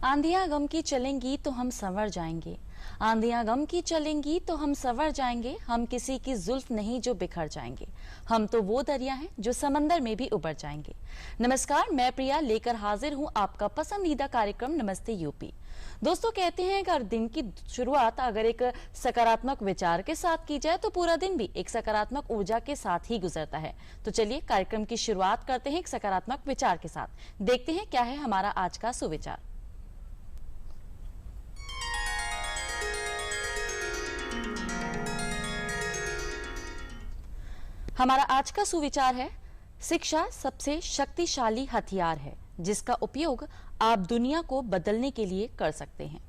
आंधियां गम की चलेंगी तो हम संवर जाएंगे। आंधियां गम की चलेंगी तो हम संवर जाएंगे। हम किसी की जुल्फ नहीं जो बिखर जाएंगे। हम तो वो दरिया हैं जो समंदर में भी उबर जाएंगे। नमस्कार, मैं प्रिया लेकर हाजिर हूं आपका पसंदीदा कार्यक्रम नमस्ते यूपी। दोस्तों, कहते हैं कि हर दिन की शुरुआत अगर एक सकारात्मक विचार के साथ की जाए तो पूरा दिन भी एक सकारात्मक ऊर्जा के साथ ही गुजरता है। तो चलिए कार्यक्रम की शुरुआत करते हैं एक सकारात्मक विचार के साथ। देखते हैं क्या है हमारा आज का सुविचार। हमारा आज का सुविचार है, शिक्षा सबसे शक्तिशाली हथियार है जिसका उपयोग आप दुनिया को बदलने के लिए कर सकते हैं।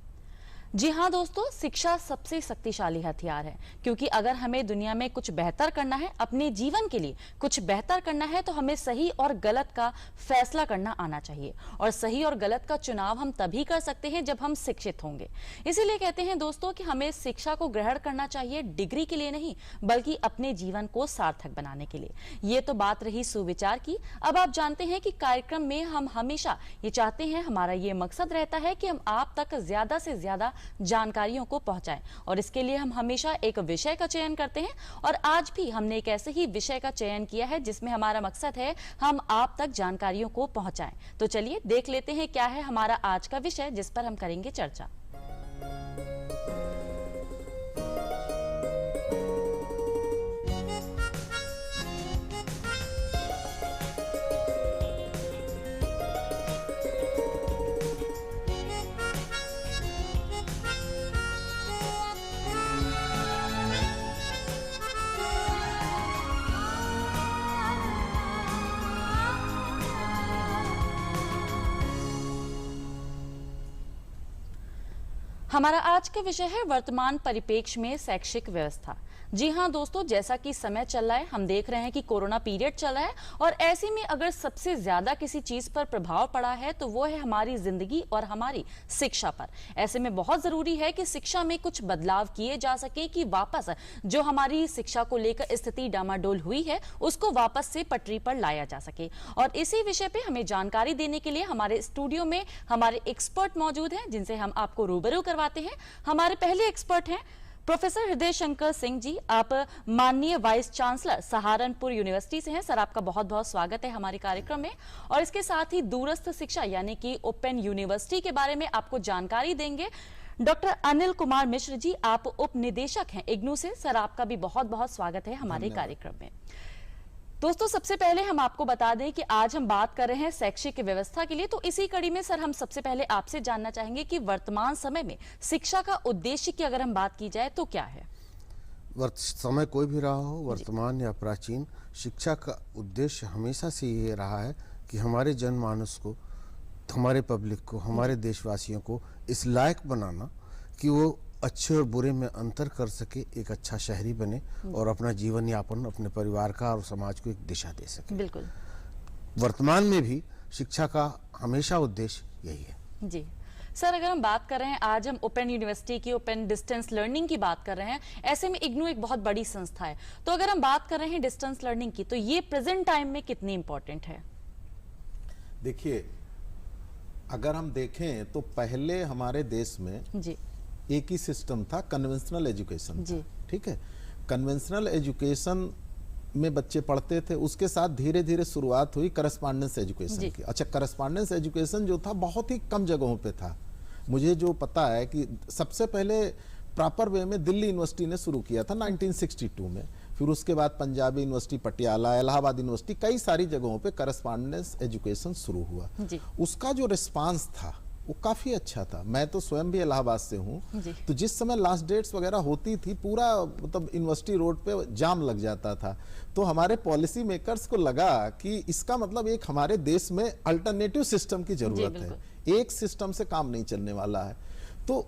जी हाँ दोस्तों, शिक्षा सबसे शक्तिशाली हथियार है, क्योंकि अगर हमें दुनिया में कुछ बेहतर करना है, अपने जीवन के लिए कुछ बेहतर करना है, तो हमें सही और गलत का फैसला करना आना चाहिए। और सही और गलत का चुनाव हम तभी कर सकते हैं जब हम शिक्षित होंगे। इसीलिए कहते हैं दोस्तों कि हमें शिक्षा को ग्रहण करना चाहिए डिग्री के लिए नहीं, बल्कि अपने जीवन को सार्थक बनाने के लिए। ये तो बात रही सुविचार की। अब आप जानते हैं कि कार्यक्रम में हम हमेशा ये चाहते हैं, हमारा ये मकसद रहता है कि हम आप तक ज्यादा से ज्यादा जानकारियों को पहुंचाएं, और इसके लिए हम हमेशा एक विषय का चयन करते हैं। और आज भी हमने एक ऐसे ही विषय का चयन किया है जिसमें हमारा मकसद है हम आप तक जानकारियों को पहुंचाएं। तो चलिए देख लेते हैं क्या है हमारा आज का विषय जिस पर हम करेंगे चर्चा। हमारा आज का विषय है वर्तमान परिप्रेक्ष्य में शैक्षिक व्यवस्था। जी हाँ दोस्तों, जैसा कि समय चल रहा है, हम देख रहे हैं कि कोरोना पीरियड चल रहा है, और ऐसे में अगर सबसे ज्यादा किसी चीज पर प्रभाव पड़ा है तो वो है हमारी जिंदगी और हमारी शिक्षा पर। ऐसे में बहुत जरूरी है कि शिक्षा में कुछ बदलाव किए जा सके, कि वापस जो हमारी शिक्षा को लेकर स्थिति डामाडोल हुई है उसको वापस से पटरी पर लाया जा सके। और इसी विषय पे हमें जानकारी देने के लिए हमारे स्टूडियो में हमारे एक्सपर्ट मौजूद हैं, जिनसे हम आपको रूबरू करवाते हैं। हमारे पहले एक्सपर्ट हैं प्रोफेसर हृदय शंकर सिंह जी। आप माननीय वाइस चांसलर सहारनपुर यूनिवर्सिटी से हैं। सर, आपका बहुत बहुत स्वागत है हमारे कार्यक्रम में। और इसके साथ ही दूरस्थ शिक्षा यानी कि ओपन यूनिवर्सिटी के बारे में आपको जानकारी देंगे डॉक्टर अनिल कुमार मिश्र जी। आप उप निदेशक हैं इग्नू से। सर, आपका भी बहुत बहुत स्वागत है हमारे कार्यक्रम में। दोस्तों, सबसे पहले हम आपको बता दें कि आज हम बात कर रहे हैं शैक्षिक व्यवस्था के लिए। तो इसी कड़ी में सर, हम सबसे पहले आपसे जानना चाहेंगे कि वर्तमान समय में शिक्षा का उद्देश्य की अगर हम बात की जाए तो क्या है? समय कोई भी रहा हो, वर्तमान या प्राचीन, शिक्षा का उद्देश्य हमेशा से ये रहा है कि हमारे जनमानस को, हमारे पब्लिक को, हमारे देशवासियों को इस लायक बनाना कि वो अच्छे और बुरे में अंतर कर सके, एक अच्छा शहरी बने और अपना जीवन यापन अपने परिवार का और समाज को एक दिशा दे सके। बिल्कुल। वर्तमान में भी शिक्षा का हमेशा उद्देश्य यही है। जी सर, अगर हम बात कर रहे हैं, आज हम ओपन यूनिवर्सिटी की, ओपन डिस्टेंस लर्निंग की बात कर रहे हैं। ऐसे में इग्नू एक बहुत बड़ी संस्था है, तो अगर हम बात कर रहे हैं डिस्टेंस लर्निंग की, तो ये प्रेजेंट टाइम में कितनी इंपॉर्टेंट है? देखिए, अगर हम देखें तो पहले हमारे देश में जी एक ही सिस्टम था, कन्वेंशनल एजुकेशन था। ठीक है, कन्वेंशनल एजुकेशन में बच्चे पढ़ते थे, उसके साथ धीरे धीरे शुरुआत हुई करस्पॉन्डेंस एजुकेशन की। अच्छा, करस्पॉन्डेंस एजुकेशन जो था बहुत ही कम जगहों पे था। मुझे जो पता है कि सबसे पहले प्रॉपर वे में दिल्ली यूनिवर्सिटी ने शुरू किया था 1962 में, फिर उसके बाद पंजाबी यूनिवर्सिटी, पटियाला, इलाहाबाद यूनिवर्सिटी, कई सारी जगहों पे करस्पॉन्डेंस एजुकेशन शुरू हुआ। उसका जो रिस्पांस था वो काफी अच्छा था। मैं तो स्वयं भी इलाहाबाद से हूँ, तो जिस समय लास्ट डेट्स वगैरह होती थी, पूरा मतलब यूनिवर्सिटी रोड पे जाम लग जाता था। तो हमारे पॉलिसी मेकर्स को लगा कि इसका मतलब एक हमारे देश में अल्टरनेटिव सिस्टम की जरूरत है, एक सिस्टम से काम नहीं चलने वाला है। तो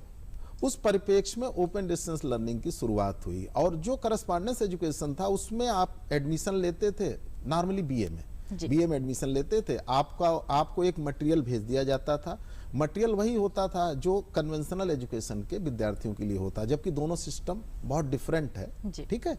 उस परिप्रेक्ष्य में ओपन डिस्टेंस लर्निंग की शुरुआत हुई। और जो करस्पॉन्डेंस एजुकेशन था उसमें आप एडमिशन लेते थे नॉर्मली बीए में एडमिशन लेते थे। आपको एक मटेरियल भेज दिया जाता था, मटेरियल वही होता था जो कन्वेंशनल एजुकेशन के विद्यार्थियों के लिए होता, जबकि दोनों सिस्टम बहुत डिफरेंट है। ठीक है,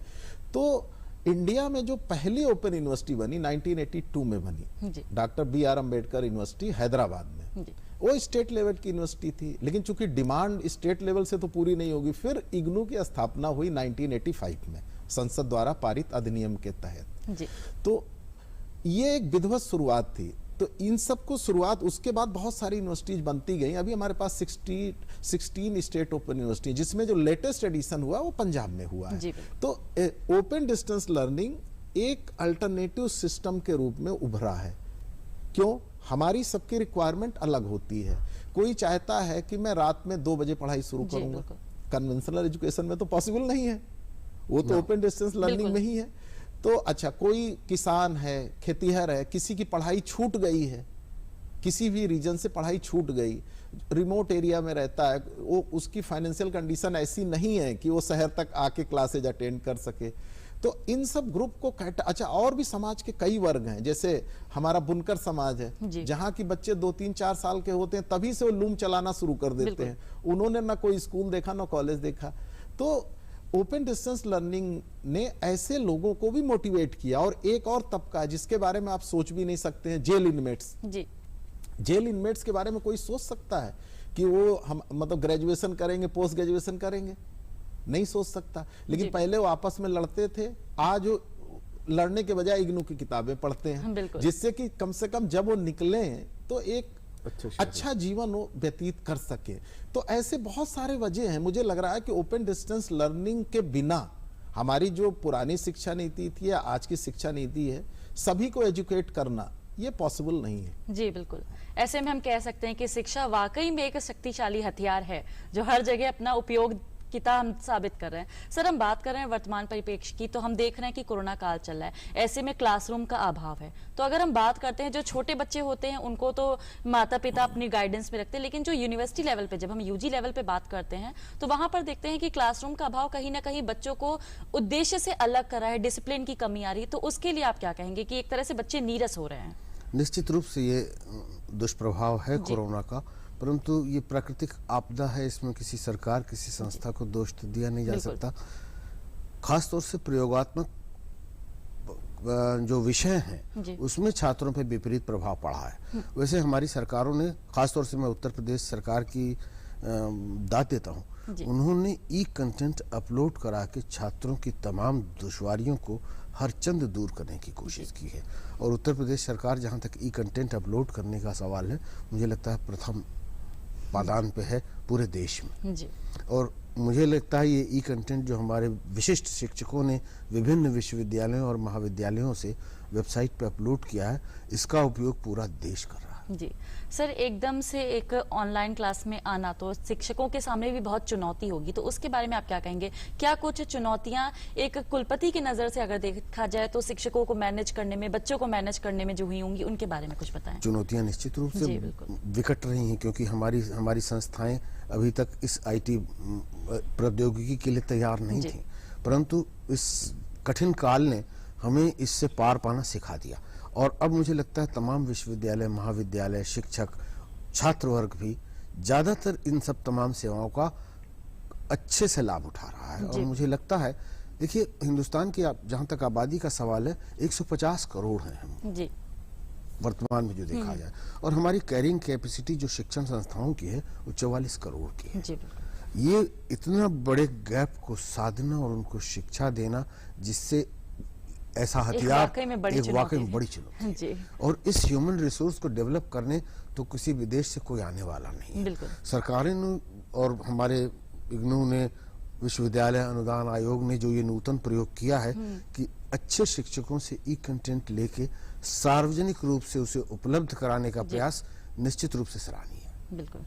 तो इंडिया में जो पहली ओपन यूनिवर्सिटी बनी 1982 में बनी, doctor B R Ambedkar university Hyderabad में। वो स्टेट लेवल की यूनिवर्सिटी थी, लेकिन चूंकि डिमांड स्टेट लेवल से तो पूरी नहीं होगी, फिर इग्नू की स्थापना हुई 1985 में संसद द्वारा पारित अधिनियम के तहत। जी। तो ये एक विधिवत शुरुआत थी। तो इन सब को शुरुआत, उसके बाद बहुत सारी यूनिवर्सिटीज बनती गई। अभी हमारे पास 16 स्टेट ओपन यूनिवर्सिटी, जिसमें जो लेटेस्ट एडिशन हुआ वो पंजाब में हुआ है। तो ओपन डिस्टेंस लर्निंग एक अल्टरनेटिव सिस्टम के रूप में उभरा है। क्यों? हमारी सबकी रिक्वायरमेंट अलग होती है। कोई चाहता है कि मैं रात में 2 बजे पढ़ाई शुरू करूंगा, कन्वेंशनल एजुकेशन में तो पॉसिबल नहीं है, वो तो ओपन डिस्टेंस लर्निंग में ही है। तो अच्छा, कोई किसान है, खेतीहर है, किसी की पढ़ाई छूट गई है, किसी भी रीजन से पढ़ाई छूट गई, रिमोट एरिया में रहता है, वो उसकी फाइनेंशियल कंडीशन ऐसी नहीं है कि वो शहर तक आके क्लासेज अटेंड कर सके, तो इन सब ग्रुप को अच्छा, और भी समाज के कई वर्ग हैं, जैसे हमारा बुनकर समाज है, जहां की बच्चे 2-3-4 साल के होते हैं तभी से वो लूम चलाना शुरू कर देते हैं। उन्होंने ना कोई स्कूल देखा ना कॉलेज देखा। तो ओपन डिस्टेंस लर्निंग ने ऐसे लोगों को भी मोटिवेट किया। और एक और तबका जिसके बारे में आप सोच भी नहीं सकते हैं, जेल इनमेट्स। जेल इनमेट्स के बारे में कोई सोच सकता है कि वो हम मतलब ग्रेजुएशन करेंगे, पोस्ट ग्रेजुएशन करेंगे? नहीं सोच सकता। लेकिन पहले वो आपस में लड़ते थे, आज वो लड़ने के बजाय इग्नू की किताबें पढ़ते हैं, जिससे कि कम से कम जब वो निकले तो एक अच्छा जीवन वो व्यतीत कर सके। तो ऐसे बहुत सारे वजह हैं। मुझे लग रहा है कि ओपन डिस्टेंस लर्निंग के बिना हमारी जो पुरानी शिक्षा नीति थी या आज की शिक्षा नीति है, सभी को एजुकेट करना ये पॉसिबल नहीं है। जी बिल्कुल। ऐसे में हम कह सकते हैं कि शिक्षा वाकई में एक शक्तिशाली हथियार है जो हर जगह अपना उपयोग किता हम साबित कर रहे हैं। सर, हम बात कर रहे हैं वर्तमान परिप्रेक्ष्य की, तो हम देख रहे हैं कि कोरोना काल चल रहा है, ऐसे में क्लासरूम का अभाव है। तो अगर हम बात करते हैं, जो छोटे बच्चे होते हैं उनको तो माता पिता अपनी गाइडेंस में रखते हैं, लेकिन जो यूनिवर्सिटी लेवल पे, जब हम यूजी लेवल पे बात करते हैं तो वहां पर देखते हैं कि क्लासरूम का अभाव कहीं ना कहीं बच्चों को उद्देश्य से अलग कर रहा है, डिसिप्लिन की कमी आ रही है। तो उसके लिए आप क्या कहेंगे कि एक तरह से बच्चे नीरस हो रहे हैं? निश्चित रूप से ये दुष्प्रभाव है कोरोना का, परंतु ये प्राकृतिक आपदा है, इसमें किसी सरकार, किसी संस्था को दोष तो दिया नहीं जा सकता। खासतौर से प्रयोगात्मक जो विषय हैं उसमें छात्रों पे विपरीत प्रभाव पड़ा है। वैसे हमारी सरकारों ने, खासतौर से मैं उत्तर प्रदेश सरकार की दाद देता हूँ, उन्होंने ई कंटेंट अपलोड करा के छात्रों की तमाम दुश्वारियों को हर चंद दूर करने की कोशिश की है। और उत्तर प्रदेश सरकार, जहाँ तक ई कंटेंट अपलोड करने का सवाल है, मुझे लगता है प्रथम पादान पे है पूरे देश में। और मुझे लगता है ये ई कंटेंट जो हमारे विशिष्ट शिक्षकों ने विभिन्न विश्वविद्यालयों और महाविद्यालयों से वेबसाइट पे अपलोड किया है, इसका उपयोग पूरा देश कर रहा है। जी सर, एकदम से एक ऑनलाइन क्लास में आना तो शिक्षकों के सामने भी बहुत चुनौती होगी, तो उसके बारे में आप क्या कहेंगे? क्या कुछ चुनौतियां एक कुलपति की नजर से अगर देखा जाए तो शिक्षकों को मैनेज करने में, बच्चों को मैनेज करने में जो हुई होंगी, उनके बारे में कुछ बताएं। चुनौतियां निश्चित रूप से विकट रही हैं, क्योंकि हमारी संस्थाएं अभी तक इस IT प्रौद्योगिकी के लिए तैयार नहीं थी, परंतु इस कठिन काल ने हमें इससे पार पाना सिखा दिया। और अब मुझे लगता है तमाम विश्वविद्यालय, महाविद्यालय, शिक्षक, छात्र वर्ग भी ज्यादातर इन सब तमाम सेवाओं का अच्छे से लाभ उठा रहा है। और मुझे लगता है, देखिए हिंदुस्तान की जहां तक आबादी का सवाल है, 150 करोड़ हैं हम वर्तमान में जो देखा जाए, और हमारी कैरिंग कैपेसिटी जो शिक्षण संस्थाओं की है वो 44 करोड़ की है। ये इतना बड़े गैप को साधना और उनको शिक्षा देना, जिससे ऐसा हथियार एक वाकई में बड़ी चुनौती है। और इस ह्यूमन रिसोर्स को डेवलप करने तो किसी विदेश से कोई आने वाला नहीं है। सरकारें ने और हमारे इग्नू ने, विश्वविद्यालय अनुदान आयोग ने जो ये नूतन प्रयोग किया है कि अच्छे शिक्षकों से ई कंटेंट लेके सार्वजनिक रूप से उसे उपलब्ध कराने का प्रयास निश्चित रूप से सराहनीय है। बिल्कुल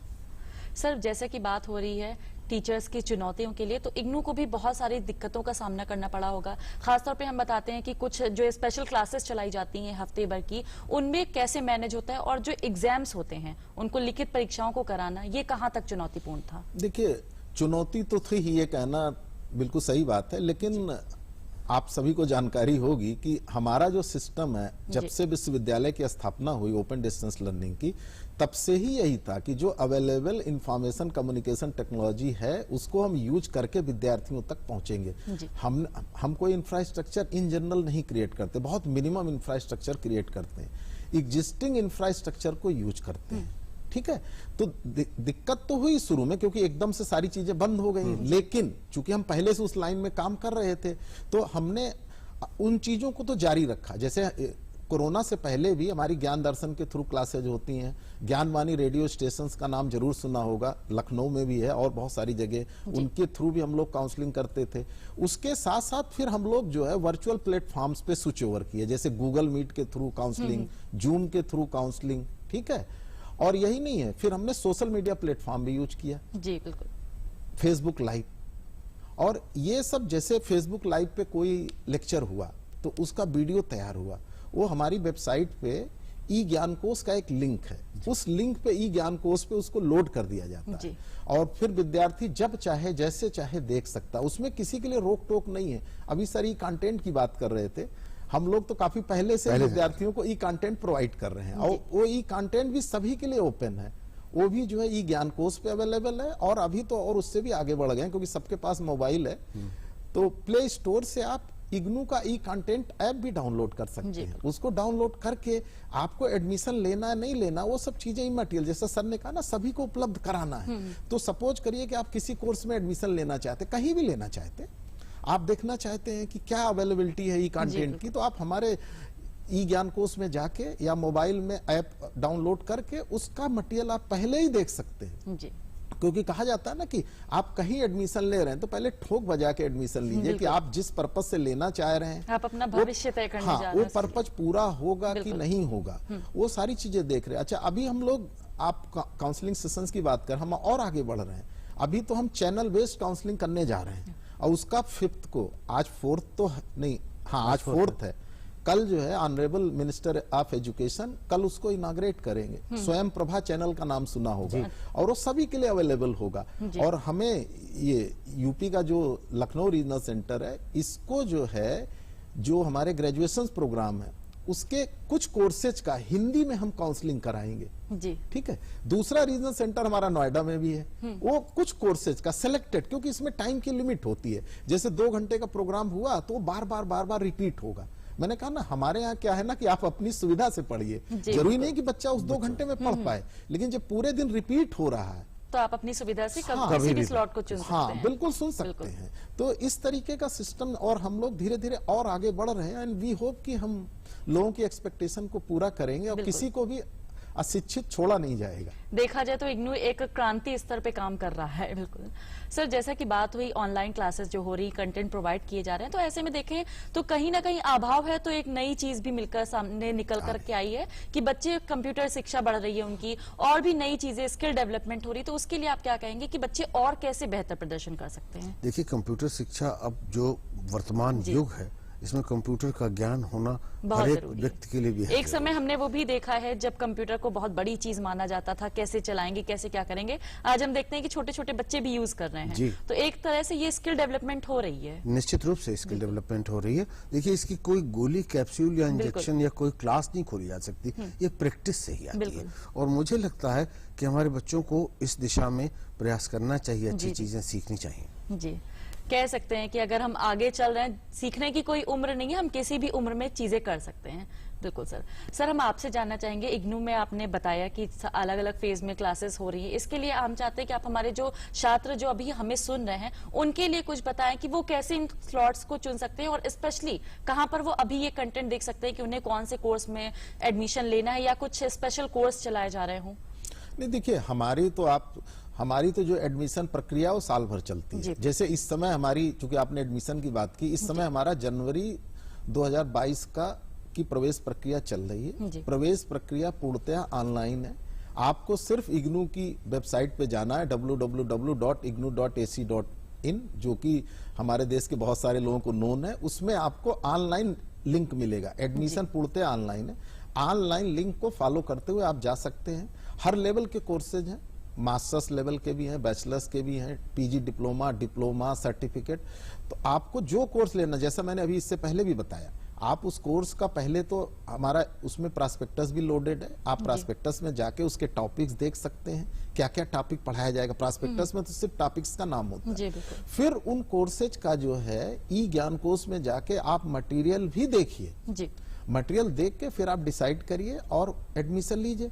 सर, जैसे कि बात हो रही है टीचर्स की चुनौतियों के लिए, तो इग्नू को भी बहुत सारी दिक्कतों का सामना करना पड़ा होगा। खासतौर पे हम बताते हैं कि कुछ जो स्पेशल क्लासेस चलाई जाती हैं हफ्ते भर की, उनमें कैसे मैनेज होता है, और जो एग्जाम्स होते हैं उनको लिखित परीक्षाओं को कराना, ये कहाँ तक चुनौतीपूर्ण था? देखिए, चुनौती तो थी ही, ये कहना बिल्कुल सही बात है, लेकिन आप सभी को जानकारी होगी कि हमारा जो सिस्टम है, जब से विश्वविद्यालय की स्थापना हुई ओपन डिस्टेंस लर्निंग की, तब से ही यही था कि जो अवेलेबल इंफॉर्मेशन कम्युनिकेशन टेक्नोलॉजी है उसको हम यूज करके विद्यार्थियों तक पहुंचेंगे। हम कोई इंफ्रास्ट्रक्चर इन जनरल नहीं क्रिएट करते, बहुत मिनिमम इंफ्रास्ट्रक्चर क्रिएट करते हैं, एग्जिस्टिंग इंफ्रास्ट्रक्चर को यूज करते हैं। ठीक है। तो दिक्कत तो हुई शुरू में, क्योंकि एकदम से सारी चीजें बंद हो गई, लेकिन चूंकि हम पहले से उस लाइन में काम कर रहे थे तो हमने उन चीजों को तो जारी रखा। जैसे कोरोना से पहले भी हमारी ज्ञान दर्शन के थ्रू क्लासेज होती हैं, ज्ञानवाणी रेडियो स्टेशंस का नाम जरूर सुना होगा, लखनऊ में भी है और बहुत सारी जगह, उनके थ्रू भी हम लोग काउंसलिंग करते थे। उसके साथ साथ फिर हम लोग जो है वर्चुअल प्लेटफॉर्म्स पे स्विच ओवर किए, जैसे गूगल मीट के थ्रू काउंसलिंग, जूम के थ्रू काउंसलिंग, ठीक है। और यही नहीं है, फिर हमने सोशल मीडिया प्लेटफॉर्म भी यूज किया, जी बिल्कुल, फेसबुक लाइव, और ये सब जैसे फेसबुक लाइव पे कोई लेक्चर हुआ तो उसका वीडियो तैयार हुआ, वो हमारी वेबसाइट पे ई ज्ञान कोश का एक लिंक है, उस लिंक पे ई ज्ञान कोश पे उसको लोड कर दिया जाता है और फिर विद्यार्थी जब चाहे जैसे चाहे देख सकता है, उसमें किसी के लिए रोक टोक नहीं है। अभी सर ई कंटेंट की बात कर रहे थे, हम लोग तो काफी पहले से विद्यार्थियों को ई कंटेंट प्रोवाइड कर रहे हैं और वो ई कंटेंट भी सभी के लिए ओपन है, वो भी जो है ई ज्ञान कोश पे अवेलेबल है। और अभी तो और उससे भी आगे बढ़ गए क्योंकि सबके पास मोबाइल है, तो प्ले स्टोर से आप इग्नू का ई कंटेंट ऐप भी डाउनलोड कर सकते हैं। उसको डाउनलोड करके आपको एडमिशन लेना है नहीं लेना वो सब चीजें इमटेरियल, जैसा सर ने कहा ना, सभी को उपलब्ध कराना है। तो सपोज करिए कि आप किसी कोर्स में एडमिशन लेना चाहते, कहीं भी लेना चाहते, आप देखना चाहते हैं कि क्या अवेलेबिलिटी है ई कंटेंट की, तो आप हमारे ई ज्ञान कोश में जाके या मोबाइल में ऐप डाउनलोड करके उसका मटेरियल आप पहले ही देख सकते हैं जी। क्योंकि कहा जाता है ना कि आप कहीं एडमिशन ले रहे हैं तो पहले ठोक बजा के एडमिशन लीजिए कि आप जिस पर्पज से लेना चाह रहे हैं, आप अपना भविष्य तय करने जा रहे हैं, वो पर्पज पूरा होगा कि नहीं होगा, वो सारी चीजें देख रहे हैं। अच्छा, अभी हम लोग, आप काउंसलिंग सेशंस की बात कर, हम और आगे बढ़ रहे हैं। अभी तो हम चैनल बेस्ड काउंसलिंग करने जा रहे हैं और उसका 5th को, आज 4th तो नहीं, हाँ आज 4th है, कल जो है ऑनरेबल मिनिस्टर ऑफ एजुकेशन कल उसको इनाग्रेट करेंगे। स्वयं प्रभा चैनल का नाम सुना होगा और वो सभी के लिए अवेलेबल होगा। और हमें ये यूपी का जो लखनऊ रीजनल सेंटर है, इसको जो है, जो हमारे ग्रेजुएशन प्रोग्राम है उसके कुछ कोर्सेज का हिंदी में हम काउंसलिंग कराएंगे जी, ठीक है। दूसरा रीजनल सेंटर हमारा नोएडा में भी है, वो कुछ कोर्सेज का सिलेक्टेड, क्योंकि इसमें टाइम की लिमिट होती है, जैसे 2 घंटे का प्रोग्राम हुआ तो बार बार रिपीट होगा। मैंने कहा ना, हमारे यहाँ क्या है ना कि आप अपनी सुविधा से पढ़िए, जरूरी नहीं कि बच्चा उस 2 घंटे में पढ़ पाए, लेकिन जब पूरे दिन रिपीट हो रहा है तो आप अपनी सुविधा से किसी भी स्लॉट को चुन सकते हैं। बिल्कुल सुन सकते हैं। तो इस तरीके का सिस्टम, और हम लोग धीरे धीरे और आगे बढ़ रहे हैं एंड वी होप कि हम लोगों की एक्सपेक्टेशन को पूरा करेंगे और किसी को भी अशिक्षित छोड़ा नहीं जाएगा। देखा जाए तो इग्नू एक क्रांति स्तर पे काम कर रहा है। बिल्कुल सर, जैसा कि बात हुई ऑनलाइन क्लासेस जो हो रही, कंटेंट प्रोवाइड किए जा रहे हैं, तो ऐसे में देखें तो कहीं ना कहीं अभाव है, तो एक नई चीज भी मिलकर सामने निकल कर के आई है कि बच्चे कंप्यूटर शिक्षा बढ़ रही है उनकी, और भी नई चीजें, स्किल डेवलपमेंट हो रही है। तो उसके लिए आप क्या कहेंगे कि बच्चे और कैसे बेहतर प्रदर्शन कर सकते हैं? देखिए, कंप्यूटर शिक्षा अब जो वर्तमान युग है, इसमें कंप्यूटर का ज्ञान होना हर एक व्यक्ति के लिए भी है। एक समय हमने वो भी देखा है जब कंप्यूटर को बहुत बड़ी चीज माना जाता था, कैसे चलाएंगे, कैसे क्या करेंगे। आज हम देखते हैं कि छोटे छोटे बच्चे भी यूज कर रहे हैं, तो एक तरह से ये स्किल डेवलपमेंट हो रही है। निश्चित रूप से स्किल डेवलपमेंट हो रही है। देखिए, इसकी कोई गोली, कैप्सूल या इंजेक्शन या कोई क्लास नहीं खोली जा सकती, ये प्रैक्टिस से ही आती है। और मुझे लगता है कि हमारे बच्चों को इस दिशा में प्रयास करना चाहिए, अच्छी चीजें सीखनी चाहिए जी। कह सकते हैं कि अगर हम आगे चल रहे हैं, सीखने की कोई उम्र नहीं है, हम किसी भी उम्र में चीजें कर सकते हैं। बिल्कुल सर, हम आपसे जानना चाहेंगे, इग्नू में आपने बताया कि अलग अलग फेज में क्लासेस हो रही है, इसके लिए हम चाहते हैं कि आप हमारे जो छात्र जो अभी हमें सुन रहे हैं उनके लिए कुछ बताएं कि वो कैसे इन स्लॉट्स को चुन सकते हैं, और स्पेशली कहां पर वो अभी ये कंटेंट देख सकते हैं कि उन्हें कौन से कोर्स में एडमिशन लेना है या कुछ स्पेशल कोर्स चलाए जा रहे हों। नहीं, देखिए, हमारी तो जो एडमिशन प्रक्रिया वो साल भर चलती है। जैसे इस समय हमारी, चूंकि आपने एडमिशन की बात की, इस समय हमारा जनवरी 2022 की प्रवेश प्रक्रिया चल रही है। प्रवेश प्रक्रिया पूर्णतः ऑनलाइन है। आपको सिर्फ इग्नू की वेबसाइट पे जाना है, www.ignu.ac.in, जो कि हमारे देश के बहुत सारे लोगों को नोन है। उसमें आपको ऑनलाइन लिंक मिलेगा। एडमिशन पूर्णतः ऑनलाइन है। ऑनलाइन लिंक को फॉलो करते हुए आप जा सकते हैं। हर लेवल के कोर्सेज हैं, मास्टर्स लेवल के भी हैं, बैचलर्स के भी हैं, पीजी डिप्लोमा, सर्टिफिकेट। तो आपको जो कोर्स लेना, जैसा मैंने अभी इससे पहले भी बताया, आप उस कोर्स का पहले तो हमारा उसमें प्रॉस्पेक्टस भी लोडेड है। आप प्रॉस्पेक्टस में जाके उसके टॉपिक्स देख सकते हैं, क्या क्या टॉपिक पढ़ाया जाएगा। प्रॉस्पेक्टस में तो सिर्फ टॉपिक्स का नाम होता है। फिर उन कोर्सेज का जो है ई ज्ञान कोश में जाके आप मटेरियल भी देखिए। मटेरियल देख के फिर आप डिसाइड करिए और एडमिशन लीजिए।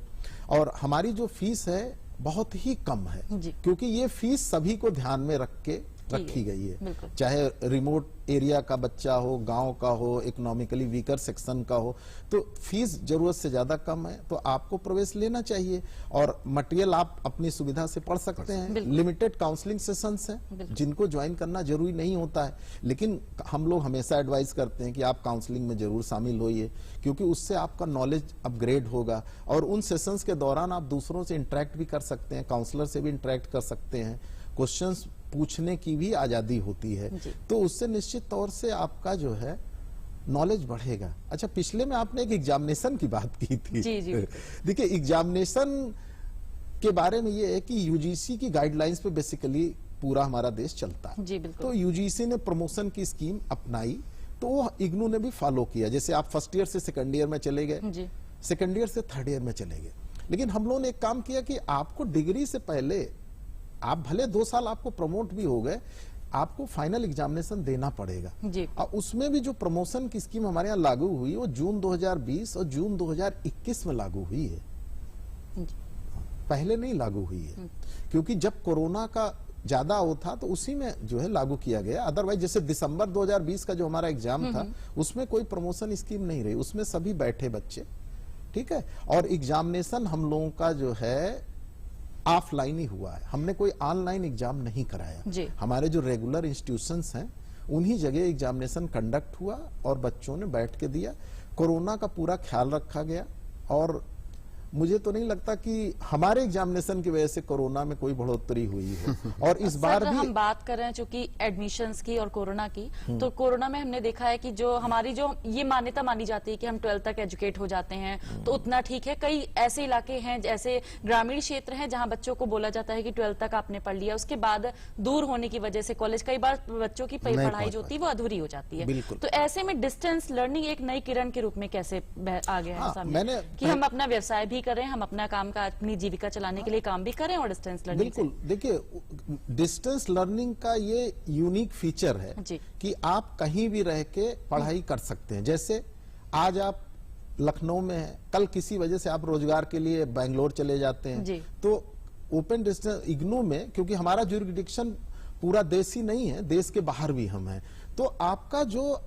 और हमारी जो फीस है बहुत ही कम है, क्योंकि ये फीस सभी को ध्यान में रख के रखी गई है, चाहे रिमोट एरिया का बच्चा हो, गांव का हो, इकोनॉमिकली वीकर सेक्शन का हो, तो फीस जरूरत से ज्यादा कम है, तो आपको प्रवेश लेना चाहिए। और मटेरियल आप अपनी सुविधा से पढ़ सकते हैं। लिमिटेड काउंसलिंग सेशंस हैं जिनको ज्वाइन करना जरूरी नहीं होता है, लेकिन हम लोग हमेशा एडवाइस करते हैं कि आप काउंसलिंग में जरूर शामिल होइए, क्योंकि उससे आपका नॉलेज अपग्रेड होगा। और उन सेशंस के दौरान आप दूसरों से इंटरेक्ट भी कर सकते हैं, काउंसलर से भी इंटरेक्ट कर सकते हैं, क्वेश्चंस पूछने की भी आजादी होती है, तो उससे निश्चित तौर से आपका जो है नॉलेज बढ़ेगा। अच्छा, पिछले में आपने एक एग्जामिनेशन की बात की थी। देखिए, एग्जामिनेशन के बारे में ये है कि यूजीसी की गाइडलाइंस पे बेसिकली पूरा हमारा देश चलता है। तो यूजीसी ने प्रमोशन की स्कीम अपनाई, तो वो इग्नू ने भी फॉलो किया। जैसे आप फर्स्ट ईयर से सेकंड ईयर में चले गए, सेकंड ईयर से थर्ड ईयर में चले गए, लेकिन हम लोगों ने एक काम किया कि आपको डिग्री से पहले, आप भले 2 साल आपको प्रमोट भी हो गए, आपको फाइनल एग्जामिनेशन देना पड़ेगा। और उसमें भी जो प्रमोशन की स्कीम हमारे यहाँ लागू हुई, वो जून 2020 और जून 2021 में लागू हुई है, पहले नहीं लागू हुई है, क्योंकि जब कोरोना का ज्यादा वो था तो उसी में जो है लागू किया गया। अदरवाइज जैसे दिसंबर 2020 का जो हमारा एग्जाम था, उसमें कोई प्रमोशन स्कीम नहीं रही, उसमें सभी बैठे बच्चे, ठीक है। और एग्जामिनेशन हम लोगों का जो है ऑफलाइन ही हुआ है, हमने कोई ऑनलाइन एग्जाम नहीं कराया। हमारे जो रेगुलर इंस्टीट्यूशंस हैं उन्हीं जगह एग्जामिनेशन कंडक्ट हुआ और बच्चों ने बैठ के दिया। कोरोना का पूरा ख्याल रखा गया और मुझे तो नहीं लगता कि हमारे एग्जामिनेशन की वजह से कोरोना में कोई बढ़ोतरी हुई है। और इस बार भी हम बात कर रहे हैं चूंकि एडमिशंस की और कोरोना की, तो कोरोना में हमने देखा है कि जो हमारी जो ये मान्यता मानी जाती है कि हम 12th तक एजुकेट हो जाते हैं तो उतना ठीक है। कई ऐसे इलाके हैं, जैसे ग्रामीण क्षेत्र हैं, जहां बच्चों को बोला जाता है कि 12th तक आपने पढ़ लिया, उसके बाद दूर होने की वजह से कॉलेज, कई बार बच्चों की पढ़ाई जो होती है वो अधूरी हो जाती है। तो ऐसे में डिस्टेंस लर्निंग एक नई किरण के रूप में कैसे आ गया है सामने, कि हम अपना व्यवसाय भी करें, हम अपना काम का, अपनी जीविका चलाने के लिए काम भी करें और डिस्टेंस लर्निंग। बिल्कुल, देखिए डिस्टेंस लर्निंग का ये यूनिक फीचर है कि आप कहीं भी रह के पढ़ाई कर सकते हैं। जैसे आज आप लखनऊ में हैं, कल किसी वजह से आप रोजगार के लिए बैंगलोर चले जाते हैं, तो ओपन डिस्टेंस इग्नू में, क्योंकि हमारा जुरिडिक्शन पूरा देश ही नहीं है, देश के बाहर भी हम हैं, तो आपका जो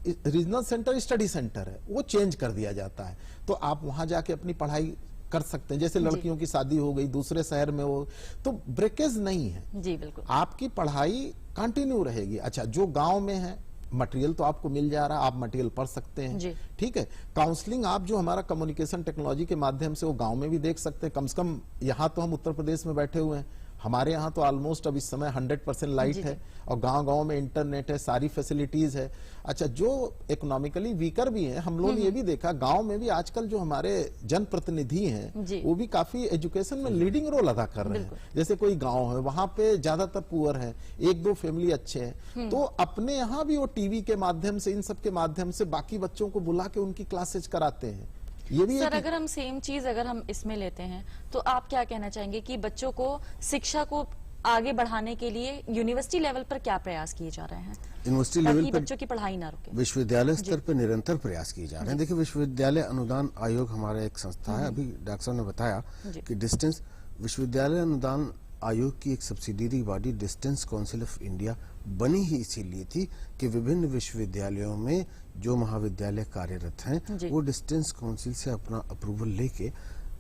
रीजनल सेंटर स्टडी सेंटर है वो चेंज कर दिया जाता है, तो आप वहां जाके अपनी पढ़ाई कर सकते हैं। जैसे लड़कियों की शादी हो गई दूसरे शहर में, हो तो ब्रेकेज नहीं है जी, बिल्कुल आपकी पढ़ाई कंटिन्यू रहेगी। अच्छा, जो गांव में है मटेरियल तो आपको मिल जा रहा है, आप मटेरियल पढ़ सकते हैं, ठीक है। काउंसलिंग आप जो हमारा कम्युनिकेशन टेक्नोलॉजी के माध्यम से वो गांव में भी देख सकते हैं। कम से कम यहाँ तो हम उत्तर प्रदेश में बैठे हुए हैं, हमारे यहाँ तो ऑलमोस्ट अब इस समय 100% लाइट है और गांव-गांव में इंटरनेट है, सारी फैसिलिटीज है। अच्छा, जो इकोनॉमिकली वीकर भी हैं, हम लोगों ने ये भी देखा गांव में भी आजकल जो हमारे जनप्रतिनिधि हैं वो भी काफी एजुकेशन में लीडिंग रोल अदा कर रहे हैं। जैसे कोई गांव है, वहां पे ज्यादातर पुअर है, 1-2 फैमिली अच्छे हैं, तो अपने यहाँ भी वो टीवी के माध्यम से, इन सब के माध्यम से बाकी बच्चों को बुला के उनकी क्लासेज कराते हैं। ये भी सर, अगर हम सेम चीज अगर हम इसमें लेते हैं तो आप क्या कहना चाहेंगे कि बच्चों को शिक्षा को आगे बढ़ाने के लिए यूनिवर्सिटी लेवल पर क्या प्रयास किए जा रहे हैं, यूनिवर्सिटी लेवल पर बच्चों की पढ़ाई ना रुके? विश्वविद्यालय स्तर पर निरंतर प्रयास किए जा रहे हैं। देखिए, विश्वविद्यालय अनुदान आयोग हमारा एक संस्था है, अभी डॉक्टर साहब ने बताया कि डिस्टेंस विश्वविद्यालय अनुदान आयोग की एक subsidiary body distance council of India बनी ही इसीलिए थी कि विभिन्न विश्वविद्यालयों में जो महाविद्यालय कार्यरत हैं वो डिस्टेंस काउंसिल से अपना अप्रूवल लेके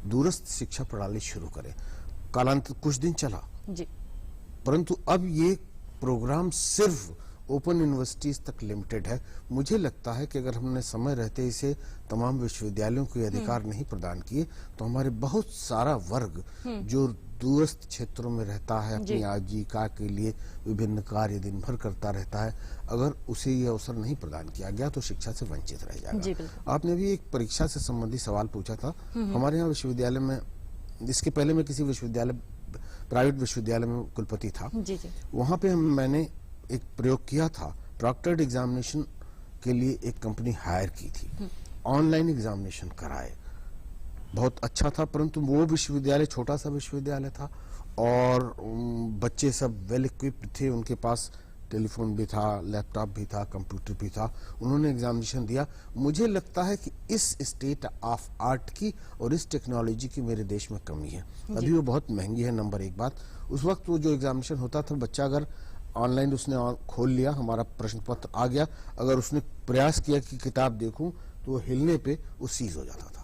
दूरस्थ शिक्षा प्रणाली शुरू करें। कालांतर कुछ दिन चला, परंतु अब ये प्रोग्राम सिर्फ ओपन यूनिवर्सिटीज तक लिमिटेड है। मुझे लगता है कि अगर हमने समय रहते इसे तमाम विश्वविद्यालयों को अधिकार नहीं प्रदान किए तो हमारे बहुत सारा वर्ग जो दूरस्थ क्षेत्रों में रहता है, अपनी आजीविका के लिए विभिन्न कार्य दिन भर करता रहता है, अगर उसे ये अवसर नहीं प्रदान किया गया तो शिक्षा से वंचित रह जाएगा। आपने भी एक परीक्षा से संबंधित सवाल पूछा था। हमारे यहाँ विश्वविद्यालय में, इसके पहले मैं किसी विश्वविद्यालय, प्राइवेट विश्वविद्यालय में कुलपति था, वहां पे मैंने एक प्रयोग किया था। प्रॉक्टर्ड एग्जामिनेशन के लिए एक कंपनी हायर की थी, ऑनलाइन एग्जामिनेशन कराए, बहुत अच्छा था, परंतु वो विश्वविद्यालय छोटा सा विश्वविद्यालय था और बच्चे सब वेल इक्विप्ड थे, उनके पास टेलीफोन भी था, लैपटॉप भी था, कंप्यूटर भी था, उन्होंने एग्जामिनेशन दिया। मुझे लगता है कि इस स्टेट ऑफ आर्ट की और इस टेक्नोलॉजी की मेरे देश में कमी है। अभी वो बहुत महंगी है, नंबर एक बात। उस वक्त वो जो एग्जामिनेशन होता था, बच्चा अगर ऑनलाइन उसने खोल लिया, हमारा प्रश्न पत्र आ गया, अगर उसने प्रयास किया कि किताब देखूं, तो वो हिलने पे वो सीज हो जाता था।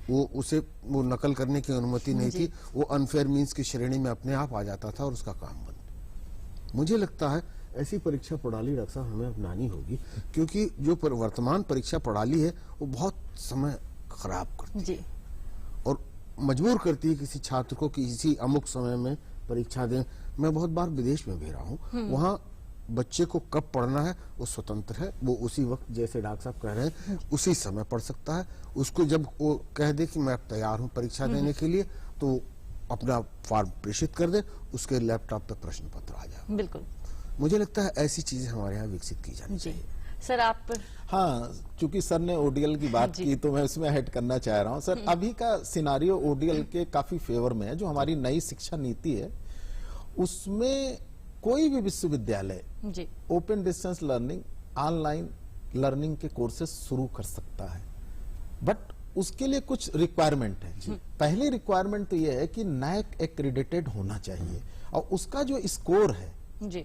वो नकल करने की अनुमति नहीं थी, वो अनफेयर मीन्स की श्रेणी में अपने आप आ जाता था और उसका काम बंद। मुझे लगता है ऐसी परीक्षा प्रणाली रक्षा हमें अपनानी होगी, क्योंकि जो वर्तमान परीक्षा प्रणाली है वो बहुत समय खराब करती है और मजबूर करती है किसी छात्र को कि इसी अमुक समय में परीक्षा दें। मैं बहुत बार विदेश में भी रहा हूँ, वहाँ बच्चे को कब पढ़ना है वो स्वतंत्र है, वो उसी वक्त, जैसे डॉक्टर साहब कह रहे हैं, उसी समय पढ़ सकता है। उसको जब वो कह दे कि मैं अब तैयार हूँ परीक्षा देने के लिए, तो अपना फॉर्म प्रेषित कर दे, उसके लैपटॉप पे प्रश्न पत्र आ जाए। बिल्कुल, मुझे लगता है ऐसी चीजें हमारे यहाँ विकसित की जानी चाहिए। सर आप? हाँ, चूंकि सर ने ओडीएल की बात की तो मैं उसमें ऐड करना चाह रहा हूँ। सर, अभी का सिनारियो ओडीएल के काफी फेवर में है। जो हमारी नई शिक्षा नीति है उसमें कोई भी विश्वविद्यालय open distance learning, online learning के कोर्सेज शुरू कर सकता है, बट उसके लिए कुछ रिक्वायरमेंट है। पहली रिक्वायरमेंट तो यह है कि नैक एक्रेडिटेड होना चाहिए और उसका जो स्कोर है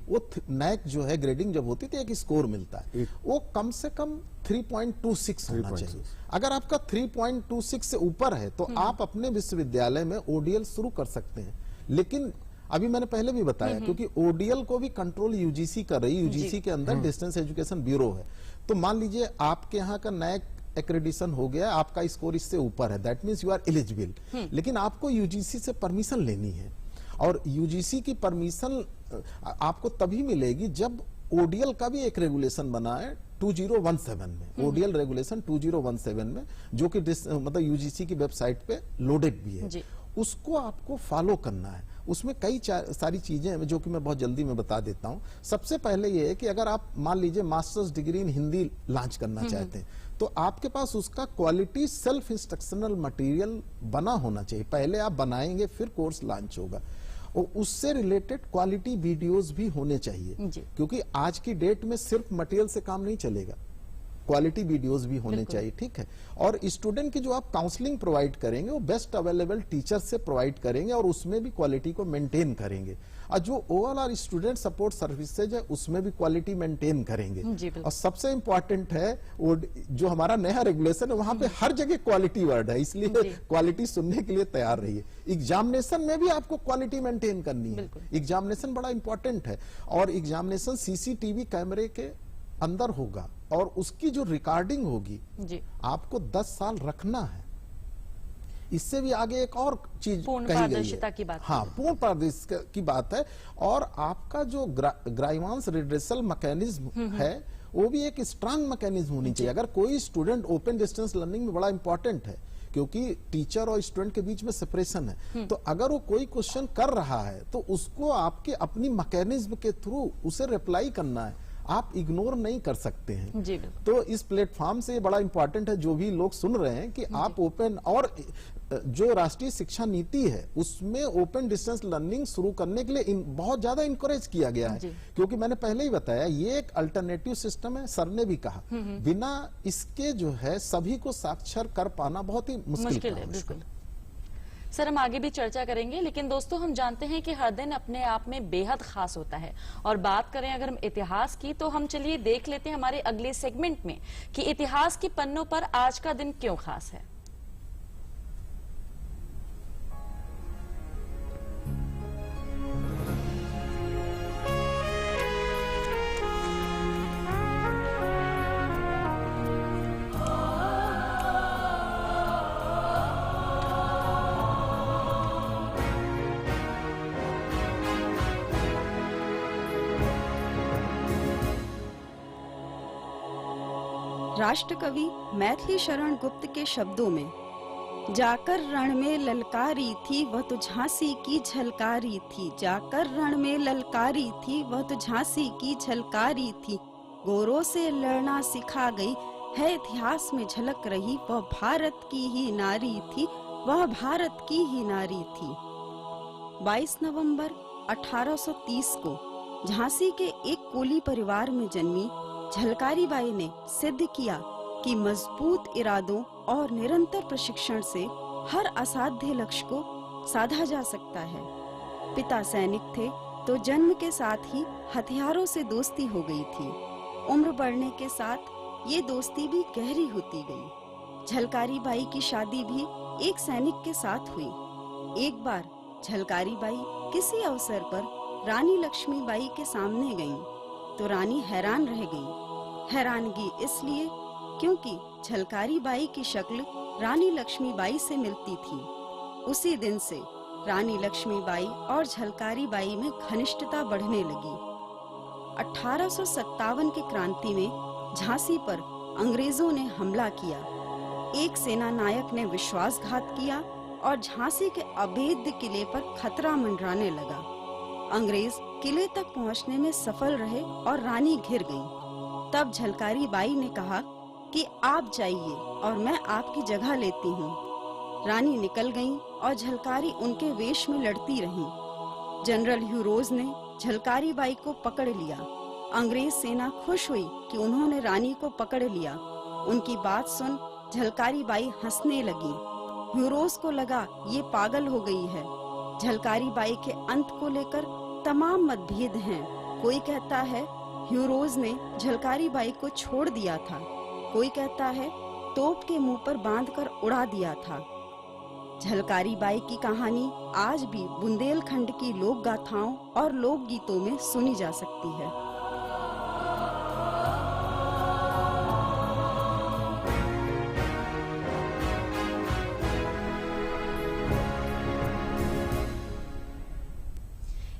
वो नैक जो है ग्रेडिंग जब होती है तो एक स्कोर मिलता है, वो कम से कम 3.26 होना चाहिए। अगर आपका 3.26 से ऊपर है तो आप अपने विश्वविद्यालय में ओडीएल शुरू कर सकते हैं। लेकिन अभी मैंने पहले भी बताया, क्योंकि ओडीएल को भी कंट्रोल यूजीसी कर रही है, यूजीसी के अंदर डिस्टेंस एजुकेशन ब्यूरो है। तो मान लीजिए आपके यहाँ का नैक एक्रेडिशन हो गया, आपका स्कोर इससे ऊपर है, that means you are eligible, लेकिन आपको यूजीसी से परमिशन लेनी है और यूजीसी की परमिशन आपको तभी मिलेगी जब ओडीएल का भी एक रेगुलेशन बना है 2017 में, ओडीएल रेगुलेशन 2017 में, जो कि मतलब यूजीसी की वेबसाइट पे लोडेड भी है। उसको आपको फॉलो करना है। उसमें कई सारी चीजें हैं जो कि मैं बहुत जल्दी में बता देता हूं। सबसे पहले ये है कि अगर आप मान लीजिए masters degree in Hindi launch करना चाहते हैं तो आपके पास उसका क्वालिटी सेल्फ इंस्ट्रक्शनल मटेरियल बना होना चाहिए। पहले आप बनाएंगे फिर कोर्स लॉन्च होगा, और उससे रिलेटेड क्वालिटी वीडियोस भी होने चाहिए, क्योंकि आज की डेट में सिर्फ मटेरियल से काम नहीं चलेगा, क्वालिटी वीडियोस भी होने चाहिए। ठीक है, और स्टूडेंट की जो आप काउंसलिंग प्रोवाइड करेंगे वो बेस्ट अवेलेबल टीचर से प्रोवाइड करेंगे और उसमें भी क्वालिटी को मेंटेन करेंगे। और जो ओवरऑल स्टूडेंट सपोर्ट सर्विसेज है उसमें भी क्वालिटी मेंटेन करेंगे। और सबसे इंपॉर्टेंट है वो जो हमारा नया रेगुलेशन है, वहां पे हर जगह क्वालिटी वर्ड है, इसलिए क्वालिटी सुनने के लिए तैयार रहिए। एग्जामिनेशन में भी आपको क्वालिटी मेंटेन करनी है। एग्जामिनेशन बड़ा इंपॉर्टेंट है और एग्जामिनेशन सीसीटीवी कैमरे के अंदर होगा और उसकी जो रिकॉर्डिंग होगी आपको 10 साल रखना है। इससे भी आगे एक और चीज पूर्ण पारदर्शिता की बात, हाँ, पूर्ण पारदर्शिता की बात है। और आपका जो ग्राइवांस रिड्रेसल मैकेनिज्म है वो भी एक स्ट्रांग मैकेनिज्म होनी चाहिए। अगर कोई स्टूडेंट ओपन डिस्टेंस लर्निंग में बड़ा इंपॉर्टेंट है, क्योंकि टीचर और स्टूडेंट के बीच में सेपरेशन है, तो अगर वो कोई क्वेश्चन कर रहा है तो उसको आपके अपनी मैकेनिज्म के थ्रू उसे रिप्लाई करना है, आप इग्नोर नहीं कर सकते हैं। तो इस प्लेटफॉर्म से बड़ा इंपॉर्टेंट है जो भी लोग सुन रहे हैं कि आप ओपन, और जो राष्ट्रीय शिक्षा नीति है उसमें ओपन डिस्टेंस लर्निंग शुरू करने के लिए बहुत ज्यादा इंकरेज किया गया है, क्योंकि मैंने पहले ही बताया ये एक अल्टरनेटिव सिस्टम है। सर ने भी कहा बिना इसके जो है सभी को साक्षर कर पाना बहुत ही मुश्किल है। बिल्कुल सर, हम आगे भी चर्चा करेंगे, लेकिन दोस्तों हम जानते हैं कि हर दिन अपने आप में बेहद खास होता है। और बात करें अगर हम इतिहास की, तो हम चलिए देख लेते हैं हमारे अगले सेगमेंट में कि इतिहास की पन्नों पर आज का दिन क्यों खास है। राष्ट्रकवि मैथिली शरण गुप्त के शब्दों में, जाकर रण में ललकारी थी वह तो झांसी की झलकारी थी, जाकर रण में ललकारी थी वह तो झांसी की झलकारी थी, गोरों से लड़ना सिखा गई है इतिहास में झलक रही, वह भारत की ही नारी थी, वह भारत की ही नारी थी। 22 नवंबर 1830 को झांसी के एक कोली परिवार में जन्मी झलकारी बाई ने सिद्ध किया कि मजबूत इरादों और निरंतर प्रशिक्षण से हर असाध्य लक्ष्य को साधा जा सकता है। पिता सैनिक थे तो जन्म के साथ ही हथियारों से दोस्ती हो गई थी। उम्र बढ़ने के साथ ये दोस्ती भी गहरी होती गई। झलकारी बाई की शादी भी एक सैनिक के साथ हुई। एक बार झलकारी बाई किसी अवसर पर रानी लक्ष्मीबाई के सामने गईं, तो रानी हैरान रह गई। हैरानगी इसलिए क्योंकि झलकारी बाई की शक्ल रानी लक्ष्मीबाई से मिलती थी। उसी दिन से रानी लक्ष्मीबाई और झलकारी बाई में घनिष्ठता बढ़ने लगी। 1857 की क्रांति में झांसी पर अंग्रेजों ने हमला किया। एक सेना नायक ने विश्वासघात किया और झांसी के अभेद्य किले पर खतरा मंडराने लगा। अंग्रेज किले तक पहुंचने में सफल रहे और रानी घिर गईं। तब झलकारी बाई ने कहा कि आप जाइए और मैं आपकी जगह लेती हूँ। रानी निकल गईं और झलकारी उनके वेश में लड़ती रहीं। जनरल ह्यूरोज ने झलकारी बाई को पकड़ लिया। अंग्रेज सेना खुश हुई कि उन्होंने रानी को पकड़ लिया। उनकी बात सुन झलकारी बाई हंसने लगी। ह्यूरोज को लगा ये पागल हो गई है। झलकारी बाई के अंत को लेकर तमाम मतभेद हैं। कोई कहता है ह्यूरोज ने झलकारी बाई को छोड़ दिया था, कोई कहता है तोप के मुंह पर बांधकर उड़ा दिया था। झलकारी बाई की कहानी आज भी बुंदेलखंड की लोक गाथाओं और लोक गीतों में सुनी जा सकती है।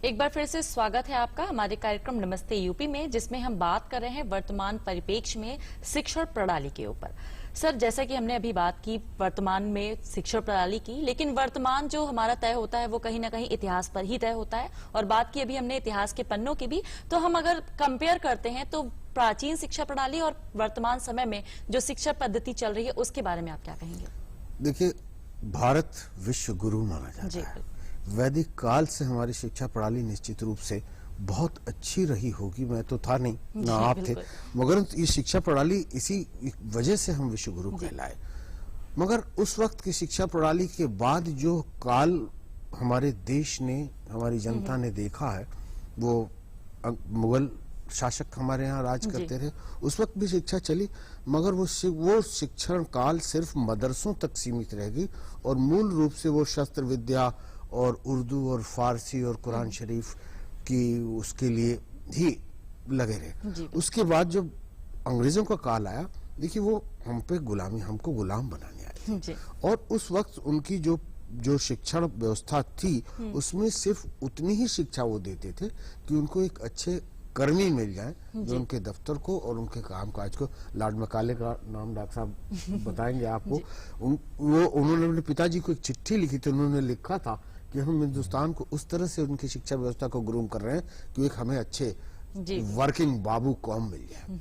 एक बार फिर से स्वागत है आपका हमारे कार्यक्रम नमस्ते यूपी में, जिसमें हम बात कर रहे हैं वर्तमान परिप्रेक्ष्य में शिक्षण प्रणाली के ऊपर। सर, जैसा कि हमने अभी बात की वर्तमान में शिक्षण प्रणाली की, लेकिन वर्तमान जो हमारा तय होता है वो कहीं ना कहीं इतिहास पर ही तय होता है। और बात की अभी हमने इतिहास के पन्नों की भी, तो हम अगर कंपेयर करते हैं तो प्राचीन शिक्षा प्रणाली और वर्तमान समय में जो शिक्षा पद्धति चल रही है उसके बारे में आप क्या कहेंगे? देखिए, भारत विश्व गुरु माना जाता है। वैदिक काल से हमारी शिक्षा प्रणाली निश्चित रूप से बहुत अच्छी रही होगी। मैं तो था नहीं, ना आप थे, मगर ये शिक्षा प्रणाली इसी वजह से हम विश्व गुरु कहलाए। मगर उस वक्त की शिक्षा प्रणाली के बाद जो काल हमारे देश ने, हमारी जनता ने देखा है, वो मुगल शासक हमारे यहाँ राज करते थे, उस वक्त भी शिक्षा चली, मगर वो शिक्षण काल सिर्फ मदरसों तक सीमित रह गई और मूल रूप से वो शस्त्र विद्या और उर्दू और फारसी और कुरान शरीफ की उसके लिए ही लगे रहे। उसके बाद जब अंग्रेजों का काल आया, देखिए वो हम पे गुलामी, हमको गुलाम बनाने आए थे। और उस वक्त उनकी जो शिक्षण व्यवस्था थी उसमें सिर्फ उतनी ही शिक्षा वो देते थे कि उनको एक अच्छे कर्मी मिल जाए जो उनके दफ्तर को और उनके कामकाज को, लॉर्ड मैकाले का नाम डॉक्टर साहब बताएंगे आपको, उन्होंने अपने पिताजी को एक चिट्ठी लिखी थी। उन्होंने लिखा था कि हम हिंदुस्तान को उस तरह से उनकी शिक्षा व्यवस्था को ग्रूम कर रहे हैं कि एक हमें अच्छे वर्किंग बाबू कौम मिल जाए।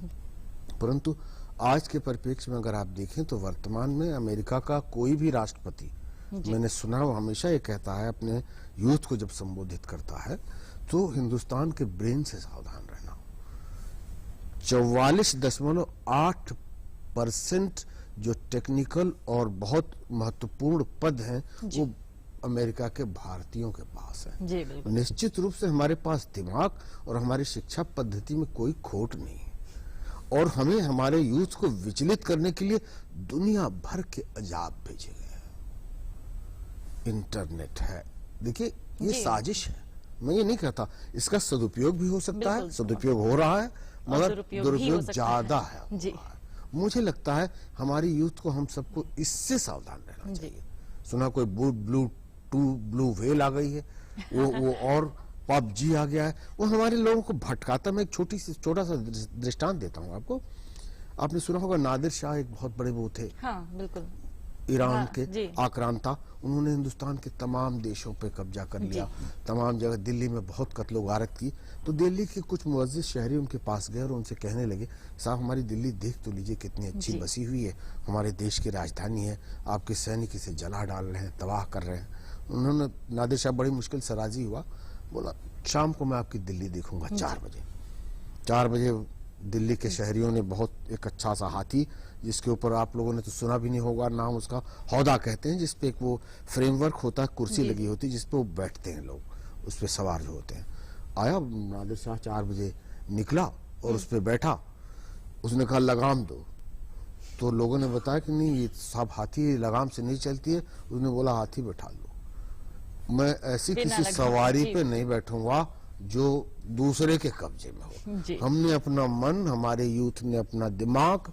परंतु आज के परिप्रेक्ष्य में अगर आप देखें तो वर्तमान में अमेरिका का कोई भी राष्ट्रपति, मैंने सुना, वो हमेशा ये कहता है अपने यूथ को जब संबोधित करता है तो हिंदुस्तान के ब्रेन से सावधान रहना। 44.8% जो टेक्निकल और बहुत महत्वपूर्ण पद हैं वो अमेरिका के भारतीयों के पास है। जी बिल्कुल। निश्चित रूप से हमारे पास दिमाग और हमारी शिक्षा पद्धति में कोई खोट नहीं है और हमें हमारे यूथ को विचलित करने के लिए दुनिया भर के अजाब भेजे गए। इंटरनेट है, देखिए ये साजिश है, मैं ये नहीं कहता, इसका सदुपयोग भी हो सकता है, सदुपयोग हो रहा है, मगर दुरुपयोग ज्यादा है। जी। मुझे लगता है हमारी यूथ को, हम सबको इससे सावधान रहना चाहिए। सुना कोई ब्लू व्हेल आ गई है, वो और पबजी आ गया है, वो हमारे लोगों को भटकाता। मैं एक छोटा सा दृष्टांत देता हूँ आपको। आपने सुना होगा नादिर शाह एक बहुत बड़े वो थे, हाँ, बिल्कुल, ईरान के आक्रांता। उन्होंने हिंदुस्तान के तमाम देशों पे कब्जा कर लिया, तमाम जगह, दिल्ली में बहुत कत्लो गारत की। तो दिल्ली के कुछ मुअज्जिज शहरी उनके पास गए और उनसे कहने लगे, साहब हमारी दिल्ली देख तो लीजिए कितनी अच्छी बसी हुई है, हमारे देश की राजधानी है, आपके सैनिक इसे जला डाल रहे हैं, तबाह कर रहे हैं। उन्होंने, नादिर शाह बड़ी मुश्किल से राजी हुआ, बोला शाम को मैं आपकी दिल्ली देखूंगा 4 बजे। 4 बजे दिल्ली के शहरियों ने बहुत एक अच्छा सा हाथी, जिसके ऊपर आप लोगों ने तो सुना भी नहीं होगा नाम उसका, हौदा कहते हैं, जिसपे एक वो फ्रेमवर्क होता है, कुर्सी लगी होती है जिसपे वो बैठते हैं लोग, उस पे सवार जो होते हैं। आया नादिर शाह 4 बजे निकला और उस पे बैठा, उसने कहा लगाम दो, तो लोगों ने बताया कि नहीं ये साहब हाथी लगाम से नहीं चलती है। उसने बोला हाथी बैठा लो, मैं ऐसी बिना किसी लगाम, सवारी जी। पे नहीं बैठूंगा जो दूसरे के कब्जे में हो। जी। हमने अपना मन, हमारे यूथ ने अपना दिमाग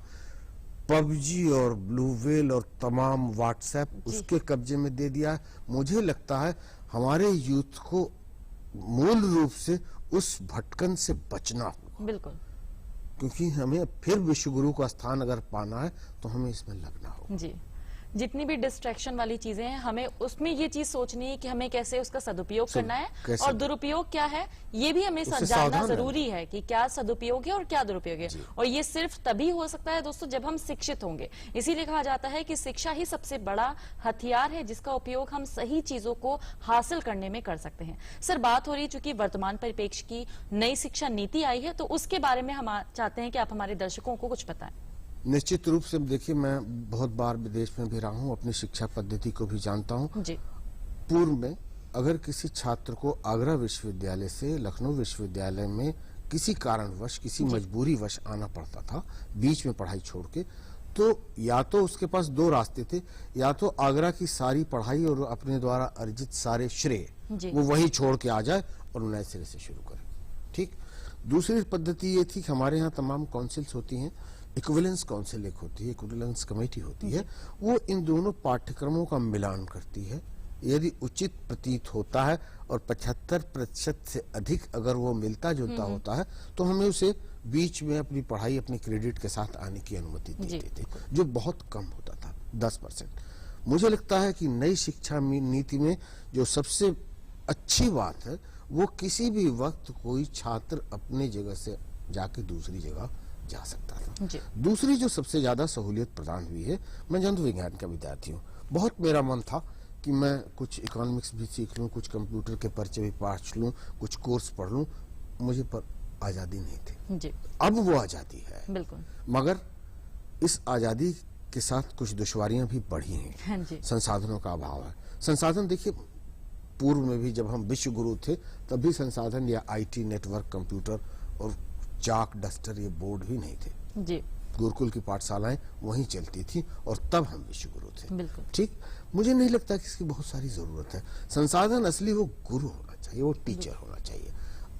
पबजी और ब्लू व्हेल और तमाम व्हाट्सएप उसके कब्जे में दे दिया है। मुझे लगता है हमारे यूथ को मूल रूप से उस भटकन से बचना होगा, बिल्कुल क्योंकि हमें फिर विश्वगुरु का स्थान अगर पाना है तो हमें इसमें लगना होगा। जी। जितनी भी डिस्ट्रैक्शन वाली चीजें हैं, हमें उसमें ये चीज सोचनी है कि हमें कैसे उसका सदुपयोग करना है कैसे? और दुरुपयोग क्या है ये भी हमें उससे जानना सावधान जरूरी है कि क्या सदुपयोग है और क्या दुरुपयोग है। और ये सिर्फ तभी हो सकता है दोस्तों जब हम शिक्षित होंगे। इसीलिए कहा जाता है कि शिक्षा ही सबसे बड़ा हथियार है जिसका उपयोग हम सही चीजों को हासिल करने में कर सकते हैं। सर, बात हो रही, चूंकि वर्तमान परिप्रेक्ष्य की नई शिक्षा नीति आई है, तो उसके बारे में हम चाहते हैं कि आप हमारे दर्शकों को कुछ बताएं। निश्चित रूप से देखिए, मैं बहुत बार विदेश में भी रहा हूँ, अपनी शिक्षा पद्धति को भी जानता हूँ। जी। पूर्व में अगर किसी छात्र को आगरा विश्वविद्यालय से लखनऊ विश्वविद्यालय में किसी कारणवश, किसी मजबूरीवश आना पड़ता था बीच में पढ़ाई छोड़ के, तो या तो उसके पास 2 रास्ते थे, या तो आगरा की सारी पढ़ाई और अपने द्वारा अर्जित सारे श्रेय वो वही छोड़ के आ जाए और नए सिरे से शुरू करे। ठीक। दूसरी पद्धति ये थी कि हमारे यहाँ तमाम काउंसिल्स होती हैं, इक्विवेलेंस काउंसिल एक होती है, इक्विवेलेंस कमेटी होती है, वो इन दोनों पाठ्यक्रमों का मिलान करती है। यदि उचित प्रतीत होता है और 75% से अधिक अगर वो मिलता जुलता होता है तो हमें उसे बीच में अपनी पढ़ाई अपने क्रेडिट के साथ आने की अनुमति देते थे, जो बहुत कम होता था, 10%। मुझे लगता है कि नई शिक्षा नीति में जो सबसे अच्छी बात है, वो किसी भी वक्त कोई छात्र अपने जगह से जाके दूसरी जगह जा सकता था। दूसरी जो सबसे ज्यादा सहूलियत प्रदान हुई है, मैं जंतु विज्ञान का विद्यार्थी हूँ, बहुत मेरा मन था कि मैं कुछ इकोनॉमिक्स भी सीख लूं, कुछ कंप्यूटर के परिचय भी पाठ लूं, कुछ कोर्स पढ़ लूं, मुझे पर आजादी नहीं थी। जी। अब वो आजादी है, बिल्कुल। मगर इस आजादी के साथ कुछ दुश्वारियां भी बढ़ी हैं। हाँ जी। संसाधनों का अभाव है। संसाधन देखिए, पूर्व में भी जब हम विश्व गुरु थे तब भी संसाधन या आईटी नेटवर्क, कंप्यूटर और चाक डस्टर, ये बोर्ड भी नहीं थे। जी। गुरुकुल की पाठशालाएं वहीं चलती थी और तब हम विश्व गुरु थे। बिल्कुल। ठीक। मुझे नहीं लगता कि इसकी बहुत सारी जरूरत है। संसाधन असली वो गुरु होना चाहिए, वो टीचर होना चाहिए।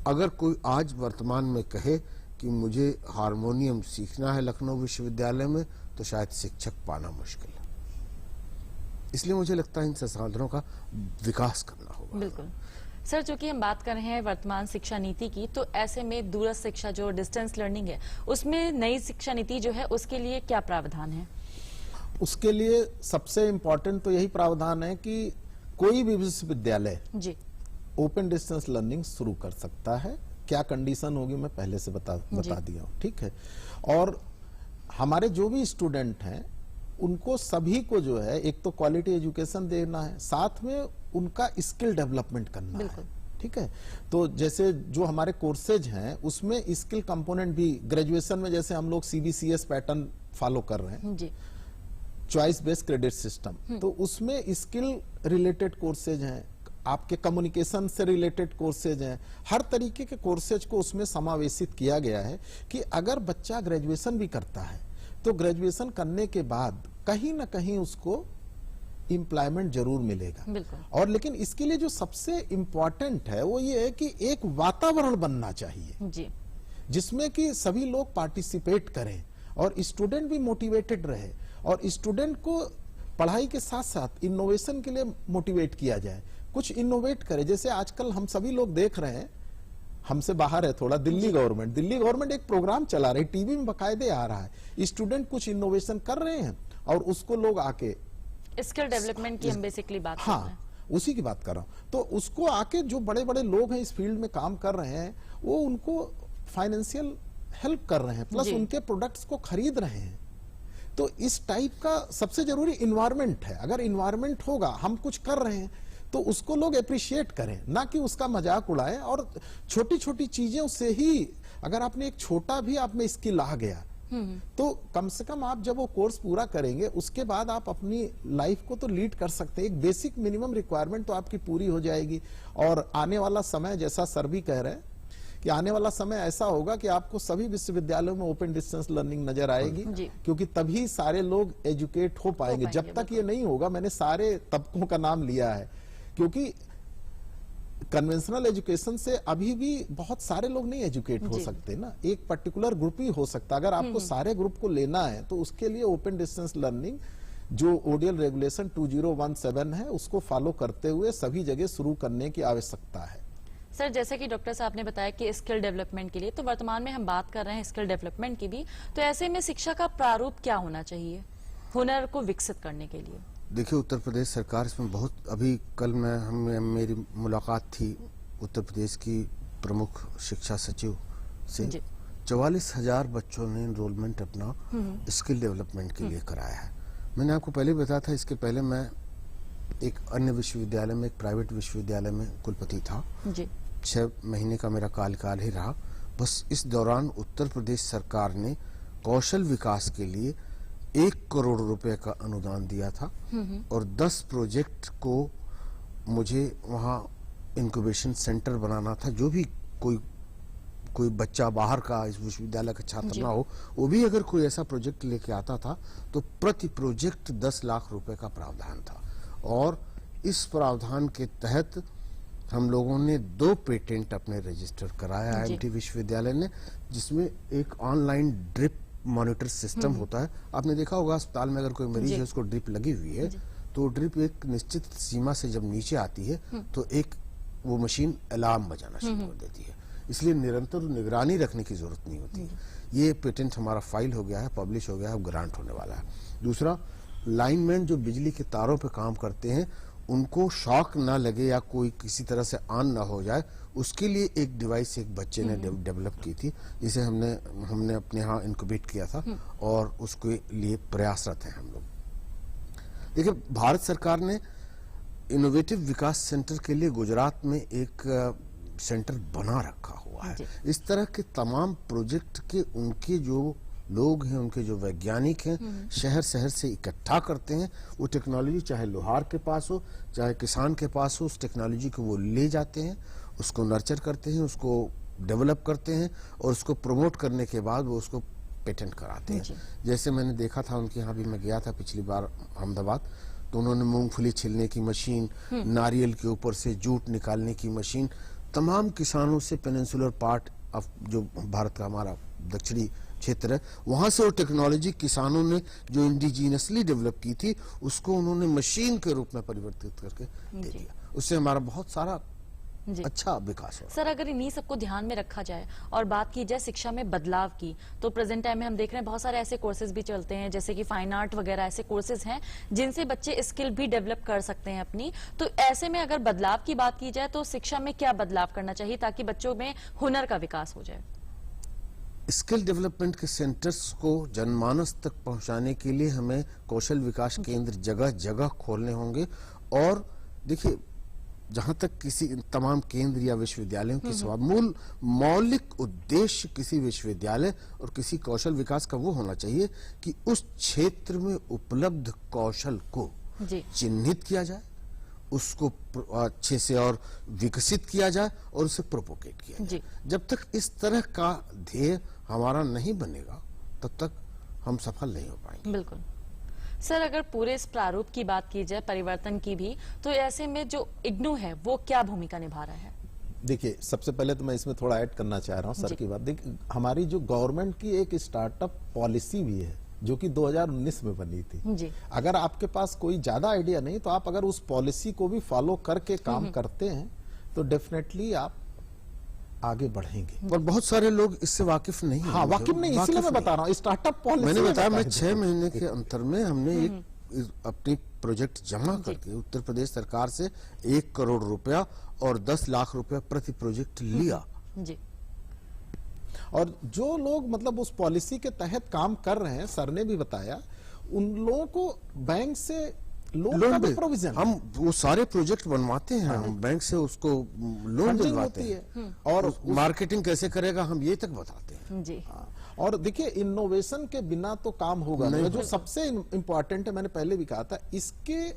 अगर कोई आज वर्तमान में कहे कि मुझे हारमोनियम सीखना है लखनऊ विश्वविद्यालय में, तो शायद शिक्षक पाना मुश्किल है। इसलिए मुझे लगता है इन संसाधनों का विकास करना होगा। बिल्कुल। सर, चूंकि हम बात कर रहे हैं वर्तमान शिक्षा नीति की, तो ऐसे में दूरस्थ शिक्षा जो डिस्टेंस लर्निंग है, उसमें नई शिक्षा नीति जो है उसके लिए क्या प्रावधान है? उसके लिए सबसे इम्पोर्टेंट तो यही प्रावधान है कि कोई भी विश्वविद्यालय जी। ओपन डिस्टेंस लर्निंग शुरू कर सकता है। क्या कंडीशन होगी मैं पहले से बता दिया हूं, ठीक है। और हमारे जो भी स्टूडेंट हैं उनको सभी को जो है एक तो क्वालिटी एजुकेशन देना है, साथ में उनका स्किल डेवलपमेंट करना है, ठीक है। तो जैसे जो हमारे कोर्सेज हैं उसमें स्किल कंपोनेंट भी ग्रेजुएशन में, जैसे हम लोग CBCS पैटर्न फॉलो कर रहे हैं जी। चॉइस बेस्ड क्रेडिट सिस्टम, तो उसमें स्किल रिलेटेड कोर्सेज हैं, आपके कम्युनिकेशन से रिलेटेड कोर्सेज हैं, हर तरीके के कोर्सेज को उसमें समावेशित किया गया है कि अगर बच्चा ग्रेजुएशन भी करता है तो ग्रेजुएशन करने के बाद कहीं ना कहीं उसको एम्प्लॉयमेंट जरूर मिलेगा। बिल्कुल। और लेकिन इसके लिए जो सबसे इंपॉर्टेंट है वो ये है कि एक वातावरण बनना चाहिए जी। जिसमें कि सभी लोग पार्टिसिपेट करें और स्टूडेंट भी मोटिवेटेड रहे और स्टूडेंट को पढ़ाई के साथ साथ इनोवेशन के लिए मोटिवेट किया जाए, कुछ इनोवेट करे। जैसे आजकल हम सभी लोग देख रहे हैं, हमसे बाहर है थोड़ा, दिल्ली गवर्नमेंट एक प्रोग्राम चला रही, टीवी में बकायदे आ रहा है, स्टूडेंट कुछ इनोवेशन कर रहे हैं और उसको लोग आके स्किल डेवलपमेंट की हम बेसिकली बात कर रहे हैं। उसी की बात कर रहा हूं। तो उसको आके जो बड़े बड़े लोग हैं इस फील्ड में काम कर रहे हैं, वो उनको फाइनेंशियल हेल्प कर रहे हैं, प्लस उनके प्रोडक्ट्स को खरीद रहे हैं। तो इस टाइप का सबसे जरूरी इन्वायरमेंट है। अगर इन्वायरमेंट होगा, हम कुछ कर रहे हैं तो उसको लोग अप्रिशिएट करें, ना कि उसका मजाक उड़ाएं। और छोटी छोटी चीजों से ही अगर आपने एक छोटा भी आप में स्किल आ गया तो कम से कम आप जब वो कोर्स पूरा करेंगे उसके बाद आप अपनी लाइफ को तो लीड कर सकते हैं। एक बेसिक मिनिमम रिक्वायरमेंट तो आपकी पूरी हो जाएगी। और आने वाला समय, जैसा सर भी कह रहे हैं कि आने वाला समय ऐसा होगा कि आपको सभी विश्वविद्यालयों में ओपन डिस्टेंस लर्निंग नजर आएगी, क्योंकि तभी सारे लोग एजुकेट हो पाएंगे। जब तक ये नहीं होगा, मैंने सारे तबकों का नाम लिया है, क्योंकि कन्वेंशनल एजुकेशन से अभी भी बहुत सारे लोग नहीं एजुकेट हो सकते ना, एक पर्टिकुलर ग्रुप ही हो सकता। अगर आपको सारे ग्रुप को लेना है तो उसके लिए ओपन डिस्टेंस लर्निंग जो ओडीएल रेगुलेशन 2017 है उसको फॉलो करते हुए सभी जगह शुरू करने की आवश्यकता है। सर, जैसे कि डॉक्टर साहब ने बताया कि स्किल डेवलपमेंट के लिए, तो वर्तमान में हम बात कर रहे हैं स्किल डेवलपमेंट की भी, तो ऐसे में शिक्षा का प्रारूप क्या होना चाहिए हुनर को विकसित करने के लिए? देखिए, उत्तर प्रदेश सरकार इसमें बहुत, अभी कल मेरी मुलाकात थी उत्तर प्रदेश की प्रमुख शिक्षा सचिव से। 44,000 बच्चों ने एनरोलमेंट अपना स्किल डेवलपमेंट के लिए कराया है। मैंने आपको पहले बताया था, इसके पहले मैं एक अन्य विश्वविद्यालय में, एक प्राइवेट विश्वविद्यालय में कुलपति था। 6 महीने का मेरा कार्यकाल ही रहा। बस इस दौरान उत्तर प्रदेश सरकार ने कौशल विकास के लिए 1 करोड़ रुपए का अनुदान दिया था और 10 प्रोजेक्ट को मुझे वहाँ इंक्यूबेशन सेंटर बनाना था। जो भी कोई बच्चा बाहर का, इस विश्वविद्यालय का छात्र ना हो, वो भी अगर कोई ऐसा प्रोजेक्ट लेके आता था तो प्रति प्रोजेक्ट 10 लाख रुपए का प्रावधान था। और इस प्रावधान के तहत हम लोगों ने 2 पेटेंट अपने रजिस्टर कराया आईएमटी विश्वविद्यालय ने, जिसमें एक ऑनलाइन ड्रिप मॉनिटर सिस्टम होता है। आपने देखा होगा अस्पताल में अगर कोई मरीज है उसको ड्रिप लगी हुई है तो ड्रिप एक निश्चित सीमा से जब नीचे आती है तो एक वो मशीन अलार्म बजाना शुरू कर देती है, इसलिए निरंतर निगरानी रखने की जरूरत नहीं होती। ये पेटेंट हमारा फाइल हो गया है, पब्लिश हो गया है, ग्रांट होने वाला है। दूसरा, लाइनमैन जो बिजली के तारों पर काम करते हैं उनको शॉक ना लगे या कोई किसी तरह से ऑन ना हो जाए, उसके लिए एक डिवाइस एक बच्चे ने डेवलप की थी, जिसे हमने अपने यहाँ इंक्यूबेट किया था और उसके लिए प्रयासरत हैं हम लोग। देखिए, भारत सरकार ने इनोवेटिव विकास सेंटर के लिए गुजरात में एक सेंटर बना रखा हुआ है। इस तरह के तमाम प्रोजेक्ट के उनके जो लोग हैं, उनके जो वैज्ञानिक हैं, शहर शहर से इकट्ठा करते हैं। वो टेक्नोलॉजी चाहे लोहार के पास हो चाहे किसान के पास हो, उस टेक्नोलॉजी को वो ले जाते हैं, उसको नर्चर करते हैं, उसको डेवलप करते हैं और उसको प्रमोट करने के बाद वो उसको पेटेंट कराते हैं। जैसे मैंने देखा था उनके यहाँ भी, मैं गया था पिछली बार अहमदाबाद, तो उन्होंने मूंगफली छिलने की मशीन, नारियल के ऊपर से जूट निकालने की मशीन, तमाम किसानों से पेनिनसुलर पार्ट ऑफ जो भारत का हमारा दक्षिणी क्षेत्र है, वहां से वो टेक्नोलॉजी किसानों ने जो इंडिजीनियसली डेवलप की थी उसको उन्होंने मशीन के रूप में परिवर्तित करके दे दिया। उससे हमारा बहुत सारा अच्छा विकास हो। सर, अगर इन्हीं सबको ध्यान में रखा जाए और बात की जाए शिक्षा में बदलाव की, तो प्रेजेंट टाइम में हम देख रहे हैं बहुत सारे ऐसे कोर्सेज भी चलते हैं, जैसे कि फाइन आर्ट वगैरह ऐसे कोर्सेज हैं जिनसे बच्चे स्किल भी डेवलप कर सकते हैं अपनी। तो ऐसे में अगर बदलाव की बात की जाए तो शिक्षा में क्या बदलाव करना चाहिए ताकि बच्चों में हुनर का विकास हो जाए? स्किल डेवलपमेंट के सेंटर्स को जनमानस तक पहुंचाने के लिए हमें कौशल विकास केंद्र जगह जगह खोलने होंगे। और देखिए, जहां तक किसी तमाम केंद्र या विश्वविद्यालयों की सवाल, मूल मौलिक उद्देश्य किसी विश्वविद्यालय और किसी कौशल विकास का वो होना चाहिए कि उस क्षेत्र में उपलब्ध कौशल को चिन्हित किया जाए, उसको अच्छे से और विकसित किया जाए और उसे प्रोपोगेट किया जाए। जब तक इस तरह का ध्येय हमारा नहीं बनेगा तब तक हम सफल नहीं हो पाएंगे। बिल्कुल। सर, अगर पूरे इस प्रारूप की बात की जाए, परिवर्तन की भी, तो ऐसे में जो इग्नू है वो क्या भूमिका निभा रहा है? देखिए, सबसे पहले तो मैं इसमें थोड़ा ऐड करना चाह रहा हूँ सर की बात। देखिए, हमारी जो गवर्नमेंट की एक स्टार्टअप पॉलिसी भी है जो कि 2019 में बनी थी। अगर आपके पास कोई ज्यादा आइडिया नहीं तो आप अगर उस पॉलिसी को भी फॉलो करके काम करते हैं तो डेफिनेटली आप आगे बढ़ेंगे। और बहुत सारे लोग इससे वाकिफ नहीं हैं। हाँ, वाकिफ नहीं, इसलिए मैं बता रहा हूँ स्टार्टअप पॉलिसी। मैंने बताया, मैं 6 महीने के अंतर में हमने एक अपनी प्रोजेक्ट जमा करके उत्तर प्रदेश सरकार से 1 करोड़ रुपया और 10 लाख रुपया प्रति प्रोजेक्ट लिया। और जो लोग मतलब उस पॉलिसी के तहत काम कर रहे हैं, सर ने भी बताया, उन लोगों को बैंक से लोन का भी प्रोविजन, हम वो सारे प्रोजेक्ट बनवाते हैं, हम बैंक से उसको लोन दिलवाते हैं, और मार्केटिंग कैसे करेगा हम ये तक बताते हैं जी। और देखिए इनोवेशन के बिना तो काम होगा नहीं। जो सबसे इम्पोर्टेंट है, मैंने पहले भी कहा था, इसके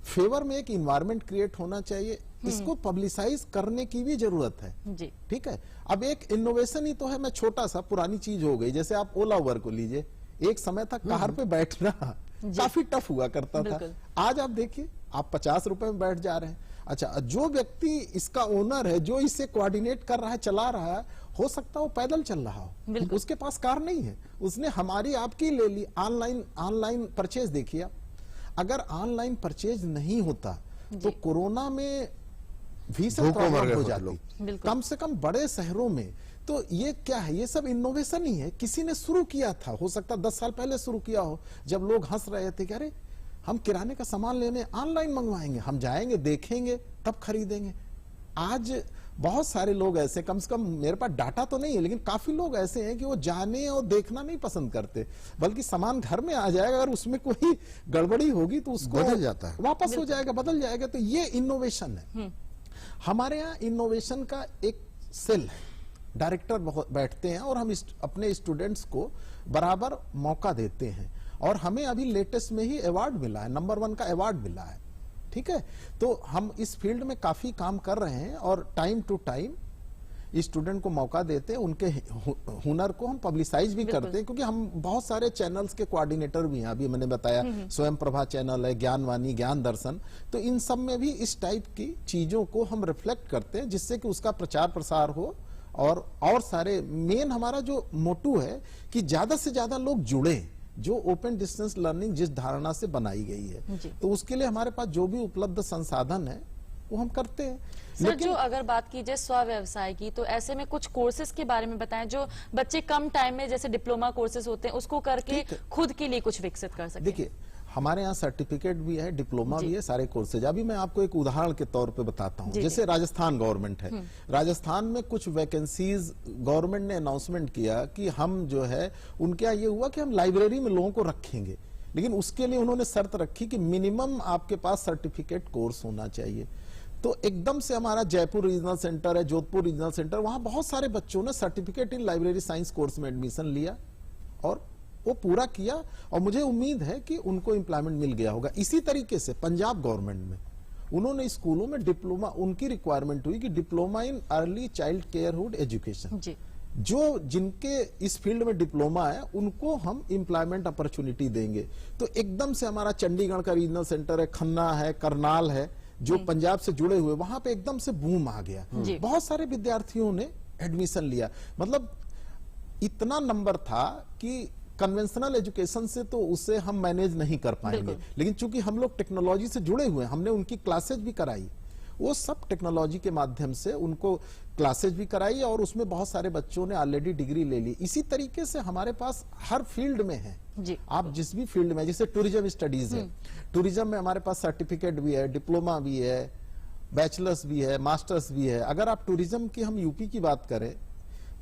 फेवर में एक इन्वायरमेंट क्रिएट होना चाहिए, इसको पब्लिसाइज करने की भी जरूरत है जी। ठीक है। अब एक इनोवेशन ही तो है, मैं छोटा सा पुरानी चीज हो गई, जैसे आप ओला उबर को लीजिए, एक समय था कार पे बैठना काफी टफ हुआ करता था, आज आप देखिए आप 50 रुपए में बैठ जा रहे हैं। अच्छा, जो व्यक्ति इसका ओनर है, जो इसे कोऑर्डिनेट कर रहा है, चला रहा है, हो सकता है वो पैदल चल रहा हो, उसके पास कार नहीं है, उसने हमारी आपकी ले ली। ऑनलाइन परचेज देखिए, अगर ऑनलाइन परचेज नहीं होता तो कोरोना में भीषण प्रॉब्लम हो जाती, कम से कम बड़े शहरों में। तो ये क्या है, ये सब इनोवेशन ही है, किसी ने शुरू किया था, हो सकता 10 साल पहले शुरू किया हो, जब लोग हंस रहे थे कि अरे हम किराने का सामान लेने ऑनलाइन मंगवाएंगे, हम जाएंगे देखेंगे तब खरीदेंगे। आज बहुत सारे लोग ऐसे, कम से कम मेरे पास डाटा तो नहीं है, लेकिन काफी लोग ऐसे हैं कि वो जाने और देखना नहीं पसंद करते, बल्कि सामान घर में आ जाएगा, अगर उसमें कोई गड़बड़ी होगी तो उसको बदल जाता है, वापस हो जाएगा, बदल जाएगा। तो ये इनोवेशन है। हमारे यहाँ इनोवेशन का एक सेल है, डायरेक्टर बैठते हैं, और हम अपने स्टूडेंट्स को बराबर मौका देते हैं, और हमें अभी लेटेस्ट में ही अवार्ड मिला है, नंबर 1 का अवार्ड मिला है ठीक है। तो हम इस फील्ड में काफी काम कर रहे हैं, और टाइम टू टाइम स्टूडेंट को मौका देते हैं, उनके हुनर को हम पब्लिसाइज भी करते हैं, क्योंकि हम बहुत सारे चैनल्स के कोऑर्डिनेटर भी हैं। अभी मैंने बताया स्वयं प्रभा चैनल है, ज्ञानवाणी, ज्ञान दर्शन, तो इन सब में भी इस टाइप की चीजों को हम रिफ्लेक्ट करते हैं, जिससे कि उसका प्रचार प्रसार हो। और सारे मेन हमारा जो मोटू है कि ज्यादा से ज्यादा लोग जुड़े, जो ओपन डिस्टेंस लर्निंग जिस धारणा से बनाई गई है, तो उसके लिए हमारे पास जो भी उपलब्ध संसाधन है वो हम करते हैं। सर, जो अगर बात की जाए स्व व्यवसाय की, तो ऐसे में कुछ कोर्सेज के बारे में बताएं, जो बच्चे कम टाइम में, जैसे डिप्लोमा कोर्सेज होते हैं, उसको करके खुद के लिए कुछ विकसित कर सके। देखिए हमारे यहाँ सर्टिफिकेट भी है, डिप्लोमा भी है, सारे कोर्सेज। अभी मैं आपको एक उदाहरण के तौर पे बताता हूँ, जैसे राजस्थान गवर्नमेंट है, राजस्थान में कुछ वैकेंसीज गवर्नमेंट ने अनाउंसमेंट किया कि हम जो है, उनके यहाँ ये हुआ कि हम लाइब्रेरी में लोगों को रखेंगे, लेकिन उसके लिए उन्होंने शर्त रखी कि मिनिमम आपके पास सर्टिफिकेट कोर्स होना चाहिए। तो एकदम से हमारा जयपुर रीजनल सेंटर है, जोधपुर रीजनल सेंटर, वहां बहुत सारे बच्चों ने certificate in library science course में एडमिशन लिया और वो पूरा किया, और मुझे उम्मीद है कि उनको एम्प्लॉयमेंट मिल गया होगा। इसी तरीके से पंजाब गवर्नमेंट में उन्होंने स्कूलों में डिप्लोमा, उनकी रिक्वायरमेंट हुई कि diploma in early child carehood education, जो जिनके इस फील्ड में डिप्लोमा है उनको हम एम्प्लॉयमेंट अपॉर्चुनिटी देंगे। तो एकदम से हमारा चंडीगढ़ का रीजनल सेंटर है, खन्ना है, करनाल है, जो पंजाब से जुड़े हुए, वहां पे एकदम से बूम आ गया, बहुत सारे विद्यार्थियों ने एडमिशन लिया। मतलब इतना नंबर था कि कन्वेंशनल एजुकेशन से तो उसे हम मैनेज नहीं कर पाएंगे, लेकिन चूंकि हम लोग टेक्नोलॉजी से जुड़े हुए, हमने उनकी क्लासेज भी कराई, वो सब टेक्नोलॉजी के माध्यम से उनको क्लासेज भी कराई, और उसमें बहुत सारे बच्चों ने ऑलरेडी डिग्री ले ली। इसी तरीके से हमारे पास हर फील्ड में है, आप जिस भी फील्ड में, जैसे टूरिज्म स्टडीज है, टूरिज्म में हमारे पास सर्टिफिकेट भी है, डिप्लोमा भी है, बैचलर्स भी है, मास्टर्स भी है। अगर आप टूरिज्म की, हम यूपी की बात करें,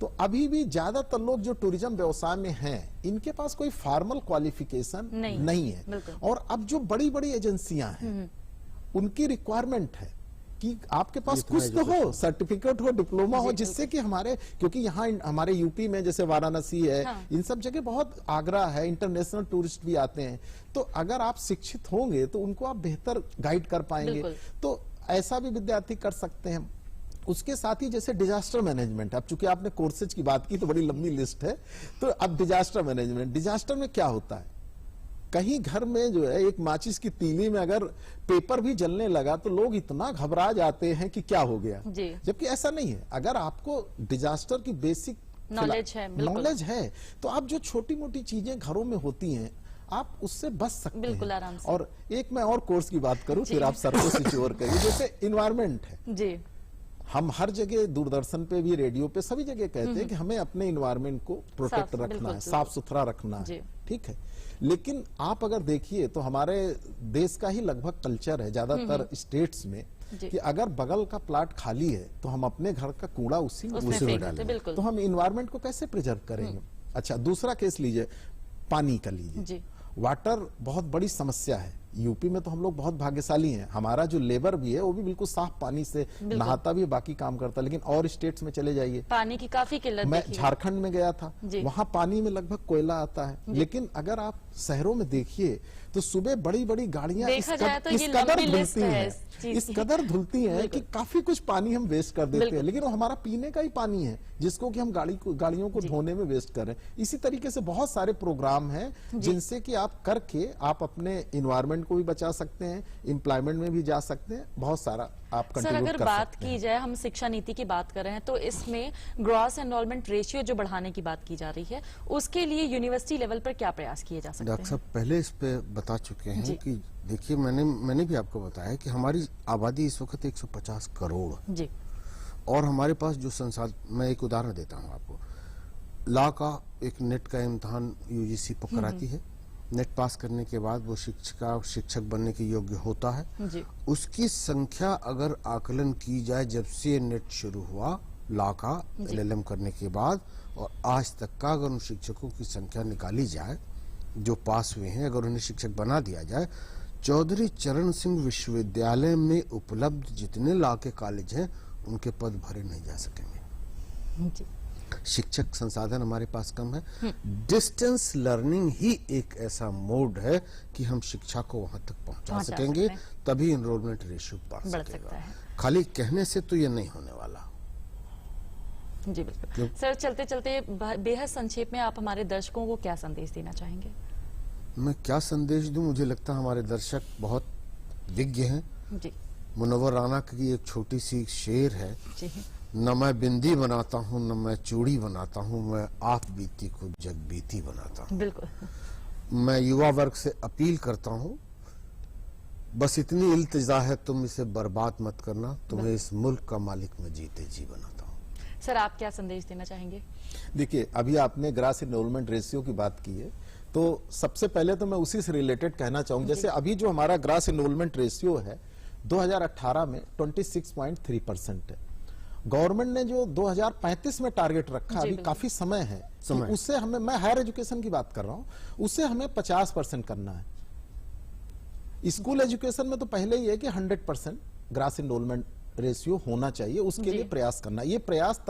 तो अभी भी ज्यादातर लोग जो टूरिज्म व्यवसाय में हैं, इनके पास कोई फॉर्मल क्वालिफिकेशन नहीं है। और अब जो बड़ी बड़ी एजेंसियां हैं, उनकी रिक्वायरमेंट है कि आपके पास कुछ तो हो, सर्टिफिकेट हो, डिप्लोमा हो, जिससे कि हमारे, क्योंकि यहाँ हमारे यूपी में जैसे वाराणसी है, इन सब जगह बहुत, आगरा है, इंटरनेशनल टूरिस्ट भी आते हैं, तो अगर आप शिक्षित होंगे तो उनको आप बेहतर गाइड कर पाएंगे। तो ऐसा भी विद्यार्थी कर सकते हैं। उसके साथ ही जैसे डिजास्टर मैनेजमेंट, अब चूंकि आपने कोर्सेज की बात की तो बड़ी लंबी लिस्ट है, तो अब डिजास्टर मैनेजमेंट, डिजास्टर में क्या होता है, कहीं घर में जो है एक माचिस की तीली में अगर पेपर भी जलने लगा तो लोग इतना घबरा जाते हैं कि क्या हो गया, जबकि ऐसा नहीं है। अगर आपको डिजास्टर की बेसिक नॉलेज है तो आप जो छोटी मोटी चीजें घरों में होती हैं, आप उससे बच सकते हैं। आराम से। और एक मैं और कोर्स की बात करूं, फिर आप सर को स्विच ओवर करिए। जैसे इन्वायरमेंट है जी, हम हर जगह, दूरदर्शन पे भी, रेडियो पे, सभी जगह कहते हैं कि हमें अपने इन्वायरमेंट को प्रोटेक्ट रखना है, साफ सुथरा रखना है, ठीक है। लेकिन आप अगर देखिए तो हमारे देश का ही लगभग कल्चर है ज्यादातर स्टेट्स में कि अगर बगल का प्लाट खाली है तो हम अपने घर का कूड़ा उसी में डालें, तो हम इन्वायरमेंट को कैसे प्रिजर्व करेंगे। अच्छा, दूसरा केस लीजिए, पानी का लीजिए, वाटर बहुत बड़ी समस्या है। यूपी में तो हम लोग बहुत भाग्यशाली हैं, हमारा जो लेबर भी है वो भी बिल्कुल साफ पानी से नहाता भी, बाकी काम करता है। लेकिन और स्टेट्स में चले जाइए, पानी की काफी किल्लत मैं देखी है। झारखंड में गया था, जी। वहां पानी में लगभग कोयला आता है, लेकिन अगर आप शहरों में देखिए तो सुबह बड़ी बड़ी गाड़ियां देखा जाए तो ये इस कदर लंबी लिस्ट धुलती है हैं, इस चीज इस की। कदर धुलती हैं कि काफी कुछ पानी हम वेस्ट कर देते हैं, बिल्कुल। लेकिन वो हमारा पीने का ही पानी है जिसको कि हम गाड़ियों को धोने में वेस्ट कर रहे हैं। इसी तरीके से बहुत सारे प्रोग्राम हैं जिनसे कि आप करके आप अपने इन्वायरमेंट को भी बचा सकते हैं, एम्प्लॉयमेंट में भी जा सकते हैं, बहुत सारा आप सर कंट्रीब्यूट अगर कर बात सकते की हैं। जाए, हम शिक्षा नीति की बात कर रहे हैं, तो इसमें ग्रॉस एनरोलमेंट रेशियो जो बढ़ाने की बात की जा रही है, उसके लिए यूनिवर्सिटी लेवल पर क्या प्रयास किए जा सकते डॉक्टर हैं? साहब पहले इस पे बता चुके हैं जी। कि देखिए मैंने भी आपको बताया कि हमारी आबादी इस वक्त 150 करोड़, जी और हमारे पास जो संसाधन, मैं एक उदाहरण देता हूँ आपको। लॉ का एक नेट का इम्तहान यूजीसी कराती है, नेट पास करने के बाद वो शिक्षक बनने के योग्य होता है। जी उसकी संख्या अगर आकलन की जाए जब से नेट शुरू हुआ लॉ का एलएलएम करने के बाद और आज तक का, अगर उन शिक्षकों की संख्या निकाली जाए जो पास हुए हैं, अगर उन्हें शिक्षक बना दिया जाए, चौधरी चरण सिंह विश्वविद्यालय में उपलब्ध जितने लॉ के कॉलेज हैं उनके पद भरे नहीं जा सकेंगे। जी शिक्षक संसाधन हमारे पास कम है। डिस्टेंस लर्निंग ही एक ऐसा मोड है कि हम शिक्षा को वहां तक पहुंचा सकेंगे, सकते हैं। तभी एनरोलमेंट रेशियो बढ़ बढ़ सकेगा। सकता है। खाली कहने से तो ये नहीं होने वाला। जी बिल्कुल। सर चलते चलते बेहद संक्षेप में आप हमारे दर्शकों को क्या संदेश देना चाहेंगे? मैं क्या संदेश दूं? मुझे लगता है हमारे दर्शक बहुत विज्ञ हैं। जी मुनव्वर राना की एक छोटी सी शेर है, जी न मैं बिंदी बनाता हूँ न मैं चूड़ी बनाता हूँ, मैं आप बीती को जग बीती बनाता हूँ। बिल्कुल। मैं युवा वर्ग से अपील करता हूँ, बस इतनी इल्तिजा है तुम इसे बर्बाद मत करना, तुम्हें इस मुल्क का मालिक मैं जीते जी बनाता हूँ। सर आप क्या संदेश देना चाहेंगे? देखिए, अभी आपने ग्रास एनरोलमेंट रेशियो की बात की है, तो सबसे पहले तो मैं उसी से रिलेटेड कहना चाहूंगा, जैसे अभी जो हमारा ग्रास एनरोलमेंट रेशियो है 2018 में 26.3% है। गवर्नमेंट ने जो 2035 में टारगेट रखा, अभी काफी समय है, तो उससे हमें, मैं हायर एजुकेशन की बात कर रहा हूं, उससे हमें 50% करना है। स्कूल एजुकेशन में तो पहले ही है कि 100% ग्रास एनरोलमेंट रेशियो होना चाहिए, उसके लिए प्रयास करना। ये प्रयास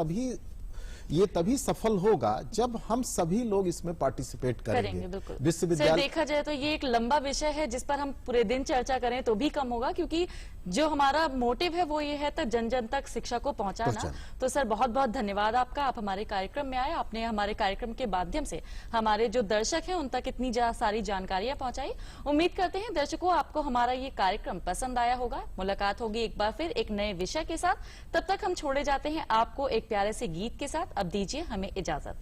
तभी सफल होगा जब हम सभी लोग इसमें पार्टिसिपेट करेंगे। बिल्कुल। विश्वविद्यालय, सर देखा जाए तो ये एक लंबा विषय है जिस पर हम पूरे दिन चर्चा करें तो भी कम होगा, क्योंकि जो हमारा मोटिव है वो ये है तक जन जन तक शिक्षा को पहुंचाना। तो सर बहुत बहुत धन्यवाद आपका, आप हमारे कार्यक्रम में आए, आपने हमारे कार्यक्रम के माध्यम से हमारे जो दर्शक हैं उन तक इतनी सारी जानकारियां पहुंचाई। उम्मीद करते हैं दर्शकों आपको हमारा ये कार्यक्रम पसंद आया होगा। मुलाकात होगी एक बार फिर एक नए विषय के साथ, तब तक हम छोड़े जाते हैं आपको एक प्यारे से गीत के साथ। अब दीजिए हमें इजाजत।